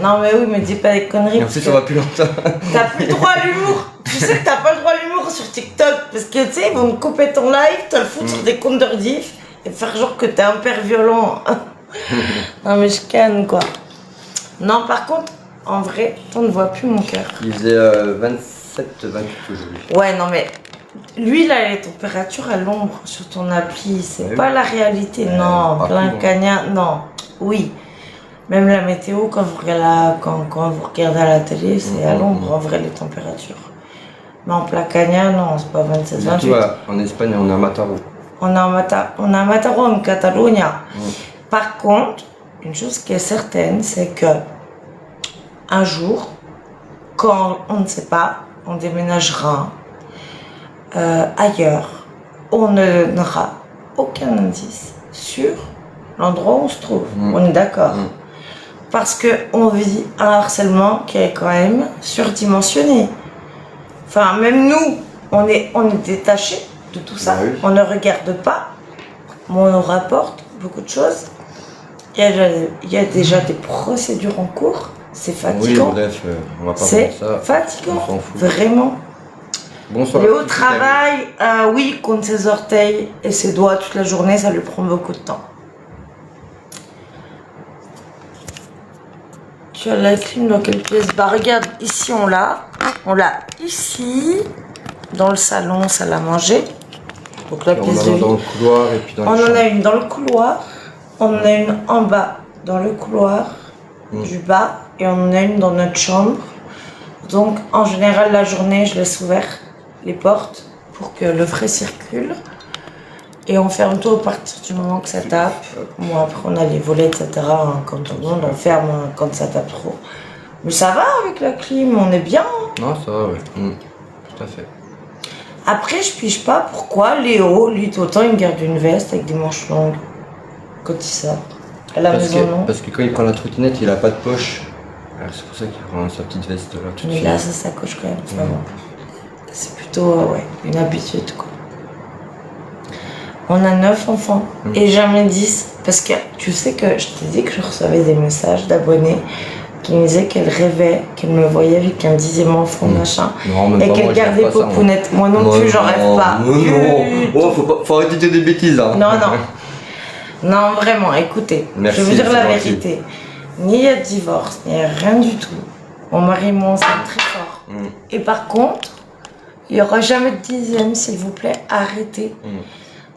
Non, mais oui, mais dis pas des conneries. Et en plus, on va plus longtemps. T'as plus le droit à l'humour. Tu sais que t'as pas le droit à l'humour sur TikTok. Parce que tu sais, ils vont te couper ton live, te le foutre sur des comptes de rediff et faire genre que t'es un père violent. Non, mais je canne quoi. Non, par contre, en vrai, on ne voit plus mon cœur. Il faisait 27-28 aujourd'hui. Ouais, non, mais lui, il a les températures à l'ombre sur ton appli. C'est pas la réalité. Non, plein cagnard. Non, oui. Même la météo, quand vous regardez à la télé, c'est à l'ombre, en vrai, les températures. Mais en plein cagnard, non, c'est pas 27-28. En Espagne, on est à Mataró. On a à Mataró, en Catalogne. Par contre, une chose qui est certaine, c'est que un jour, quand on ne sait pas, on déménagera ailleurs, on ne donnera aucun indice sur l'endroit où on se trouve. On est d'accord. Parce qu'on vit un harcèlement qui est quand même surdimensionné. Enfin, même nous, on est détachés de tout ça. Oui. On ne regarde pas, mais on nous rapporte beaucoup de choses. Il y a déjà des procédures en cours. C'est fatigant. Oui, bref, on va pas c'est ça. Fatigant, vraiment. Bonsoir. Léo travaille, oui, compte ses orteils et ses doigts toute la journée, ça lui prend beaucoup de temps. Tu as la clim dans quelle pièce? Bah regarde, ici on l'a ici, dans le salon, salle à manger. Donc la pièce de lit. Dans le couloir et puis dans on en a une dans le couloir, on en a une en bas dans le couloir du bas et on en a une dans notre chambre. Donc en général la journée je laisse ouvert les portes pour que le frais circule. Et on ferme tout à partir du moment que ça tape. Bon, après, on a les volets, etc. hein, quand tout le monde, on ferme hein, quand ça tape trop. Mais ça va avec la clim, on est bien. Hein. Non, ça va, oui. Tout à fait. Après, je pige pas pourquoi Léo, lui, tout le temps, il garde une veste avec des manches longues quand il sort. À la maison, non. Parce que quand il prend la trottinette, il a pas de poche. Alors c'est pour ça qu'il prend sa petite veste là tout de Mais suite. là, ça s'accroche quand même. Vraiment. C'est plutôt ouais, une habitude, quoi. On a 9 enfants et jamais 10. Parce que tu sais que je t'ai dit que je recevais des messages d'abonnés qui me disaient qu'elles rêvaient, qu'elles me voyaient avec un 10e enfant, machin. Non, même et pas, qu'elles moi, je rêve gardaient pas ça, Popounette. Moi non plus, j'en rêve pas. Non. Oh, faut arrêter de dire des bêtises hein. Non, non. Non, vraiment, écoutez. Merci, je veux dire la c'est gentil. vérité. Ni il y a de divorce, ni il y a rien du tout. Mon mari et moi, on s'aime très fort. Et par contre, il n'y aura jamais de 10e, s'il vous plaît. Arrêtez.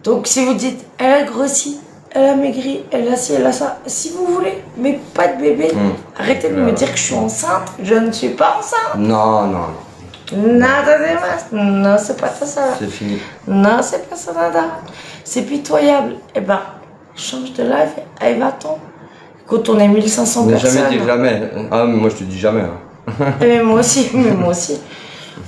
Donc, si vous dites, elle a grossi, elle a maigri, elle a ci, elle a ça, si vous voulez, mais pas de bébé, arrêtez de me dire que je suis enceinte. Je ne suis pas enceinte. Non, non. Nada de más. Non, c'est pas ça. C'est fini. Non, c'est pas ça, nada. C'est pitoyable. Eh ben, change de live, allez, va-t'en. Quand on est 1500 Ne personnes. jamais dire jamais. Ah, mais moi je te dis jamais. Hein. Mais moi aussi,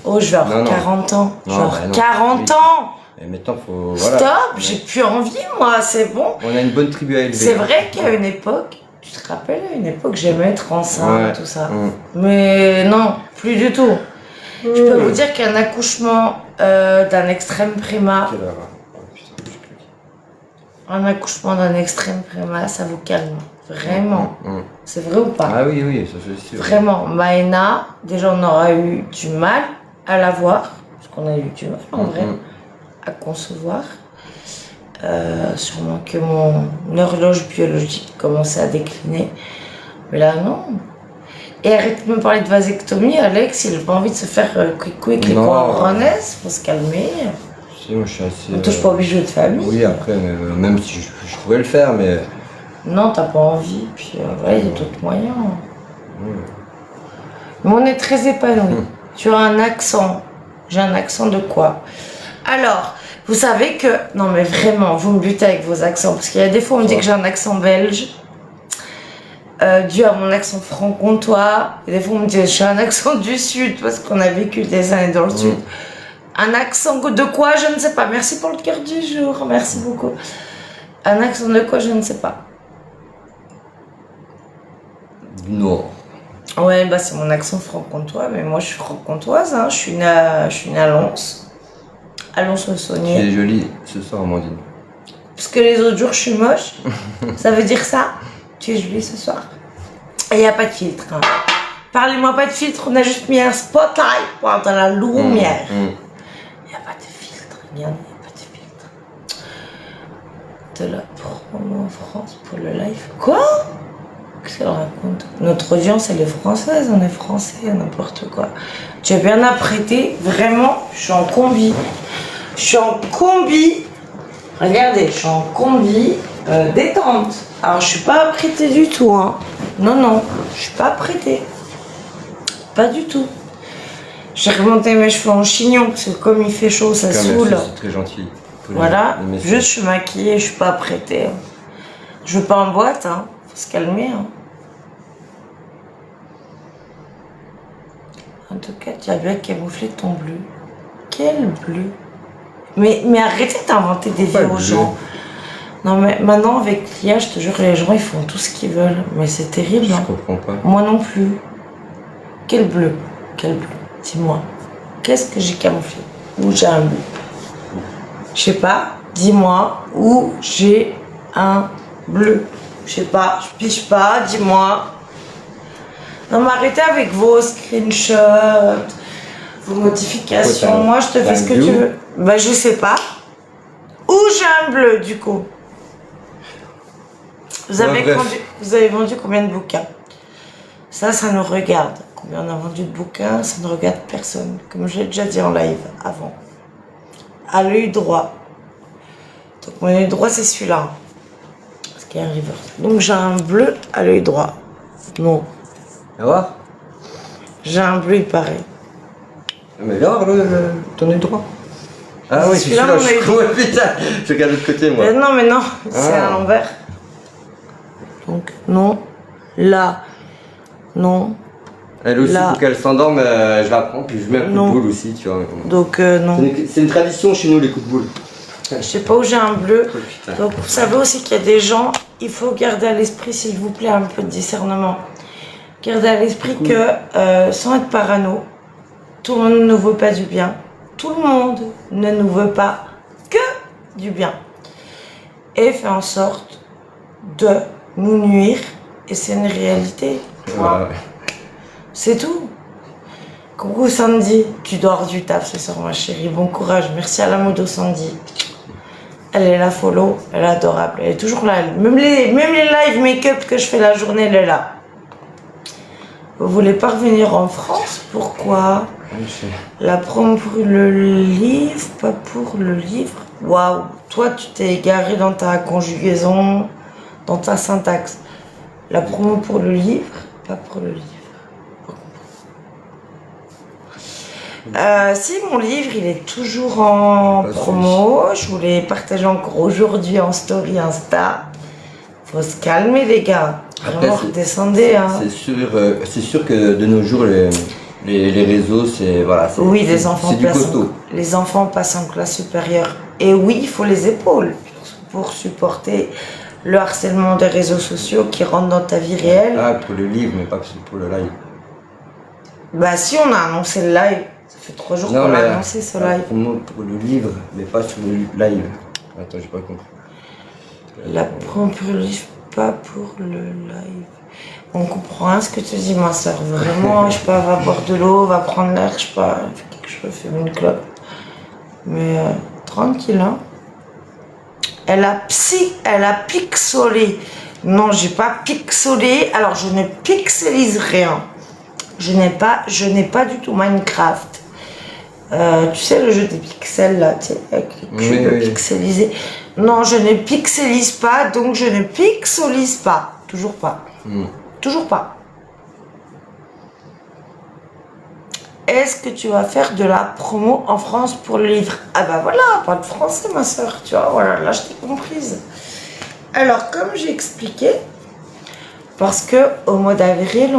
Oh, je vais avoir 40 ans. Je vais avoir 40 ans. Et maintenant, faut. Voilà. Stop, j'ai plus envie, moi, c'est bon. On a une bonne tribu à élever. C'est vrai qu'à une époque, tu te rappelles, à une époque, j'aimais être enceinte, Ouais. tout ça. Mais non, plus du tout. Je peux vous dire qu'un accouchement d'un extrême prima, Quelle heure, un accouchement d'un extrême prima, ça vous calme. Vraiment. C'est vrai ou pas? Ah oui, oui, ça c'est sûr. Vraiment. Maëna, déjà on aura eu du mal à la voir, parce qu'on a eu du mal en vrai à concevoir. Sûrement que mon horloge biologique commençait à décliner. Mais là, non. Et arrête de me parler de vasectomie, Alex, il n'a pas envie de se faire quick les Non. couronnes, faut se calmer. Si, moi je suis assez. On touche pas au bijou de famille. Oui, après, même si je pourrais le faire, mais. Non, t'as pas envie, puis ouais, il y a d'autres moyens. Mais on est très épanouis. Tu as un accent. J'ai un accent de quoi? Alors, vous savez que... Non mais vraiment, vous me butez avec vos accents, parce qu'il y a des fois on me dit que j'ai un accent belge, dû à mon accent franc-comtois, et des fois on me dit que j'ai un accent du sud, parce qu'on a vécu des années dans le sud. Un accent de quoi? Je ne sais pas. Merci pour le cœur du jour, merci beaucoup. Un accent de quoi? Je ne sais pas. Du Nord. Ouais, bah c'est mon accent franc-comtois, mais moi je suis franc-comtoise, hein. Je suis née à Lons. À Tu Lons-le-Saunier. es jolie ce soir, Amandine. Parce que les autres jours je suis moche. Ça veut dire ça? Tu es jolie ce soir. Et il n'y a pas de filtre. Hein. Parlez-moi pas de filtre, on a juste mis un spotlight pour avoir de la lumière. Il n'y a pas de filtre, il n'y a pas de filtre. De la promo en France pour le live. Quoi? Qu'est-ce qu'elle raconte? Notre audience, elle est française, on est français, n'importe quoi. Tu as bien apprêté, vraiment, je suis en combi. Je suis en combi. Regardez, je suis en combi détente. Alors, je suis pas apprêtée du tout, hein. Non, non, je suis pas apprêtée. Pas du tout. J'ai remonté mes cheveux en chignon, parce que comme il fait chaud, ça saoule. Merci, c'est très gentil. Voilà, juste je suis maquillée, je suis pas apprêtée. Je veux pas en boîte, hein. Faut se calmer, hein. En tout cas, tu as bien camouflé ton bleu. Quel bleu? Mais arrêtez d'inventer des vies aux gens. Non mais maintenant avec l'IA, je te jure, les gens ils font tout ce qu'ils veulent. Mais c'est terrible. Je comprends pas. Moi non plus. Quel bleu? Quel bleu? Dis-moi. Qu'est-ce que j'ai camouflé? Où j'ai un bleu? Je sais pas. Dis-moi où j'ai un bleu. Je sais pas. Je pige pas. Dis-moi. Non mais arrêtez avec vos screenshots, vos modifications. Moi je te fais ce que tu veux. Bah je sais pas. Où j'ai un bleu du coup? Vous avez vendu combien de bouquins? Ça nous regarde. Combien on a vendu de bouquins, ça ne regarde personne. Comme je l'ai déjà dit en live avant. À l'œil droit. Donc mon œil droit c'est celui-là. Parce qu'il y a un reverse. Donc j'ai un bleu à l'œil droit. Non. Viens voir. J'ai un bleu, il paraît. Mais viens voir ton œil droit. Ah oui, c'est Celui-là, celui-là, on a eu je crois, putain, je regarde de l'autre côté, moi. Mais non, c'est Ah. à l'envers. Donc, non, là, non. Elle aussi, là. pour qu'elle s'endorme, je la prends, puis je mets un coup Non. de boule aussi, tu vois. Donc, non. C'est une tradition chez nous, les coups de boule. Je sais pas où j'ai un bleu. Oh, putain. Donc, vous savez aussi qu'il y a des gens, il faut garder à l'esprit, s'il vous plaît, un peu de discernement. Gardez à l'esprit que, sans être parano, tout le monde ne nous veut pas du bien. Tout le monde ne nous veut pas que du bien. Et fait en sorte de nous nuire. Et c'est une réalité. Ouais. C'est tout. Coucou Sandy, tu dors du taf ce soir ma chérie. Bon courage, merci à la modo Sandy. Elle est là follow, elle est adorable, elle est toujours là. Même les live make-up que je fais la journée, elle est là. Vous voulez pas revenir en France? Pourquoi? La promo pour le livre, pas pour le livre. Waouh, toi tu t'es égaré dans ta conjugaison, dans ta syntaxe. La promo pour le livre, pas pour le livre. Si mon livre il est toujours en promo, je voulais partager encore aujourd'hui en story Insta. Faut se calmer les gars. Vraiment redescendez. Hein. C'est sûr que de nos jours les réseaux c'est voilà. Oui, les enfants c'est du costaud. Les enfants passent en classe supérieure. Et oui, il faut les épaules pour supporter le harcèlement des réseaux sociaux qui rentrent dans ta vie réelle. Ah, pour le livre, mais pas pour le live. Bah si on a annoncé le live, ça fait 3 jours qu'on a annoncé ce live. Pour le livre, mais pas sur le live. Attends, j'ai pas compris. La promo pour le livre, pas pour le live. On comprend rien ce que tu dis ma soeur. Vraiment, je sais pas, va boire de l'eau, va prendre l'air, je sais pas, fais quelque chose, fais une clope. Mais tranquille, hein. Elle a pixelé. Non, j'ai pas pixelé. Alors, je ne pixelise rien. Je n'ai pas du tout Minecraft. Tu sais, le jeu des pixels, là, tu sais, avec les cubes pixelisés. Non, je ne pixelise pas, donc je ne pixelise pas. Toujours pas. Toujours pas. Est-ce que tu vas faire de la promo en France pour le livre? Ah bah voilà, pas de français ma soeur, tu vois, voilà, là je t'ai comprise. Alors, comme j'ai expliqué, parce que au mois d'avril,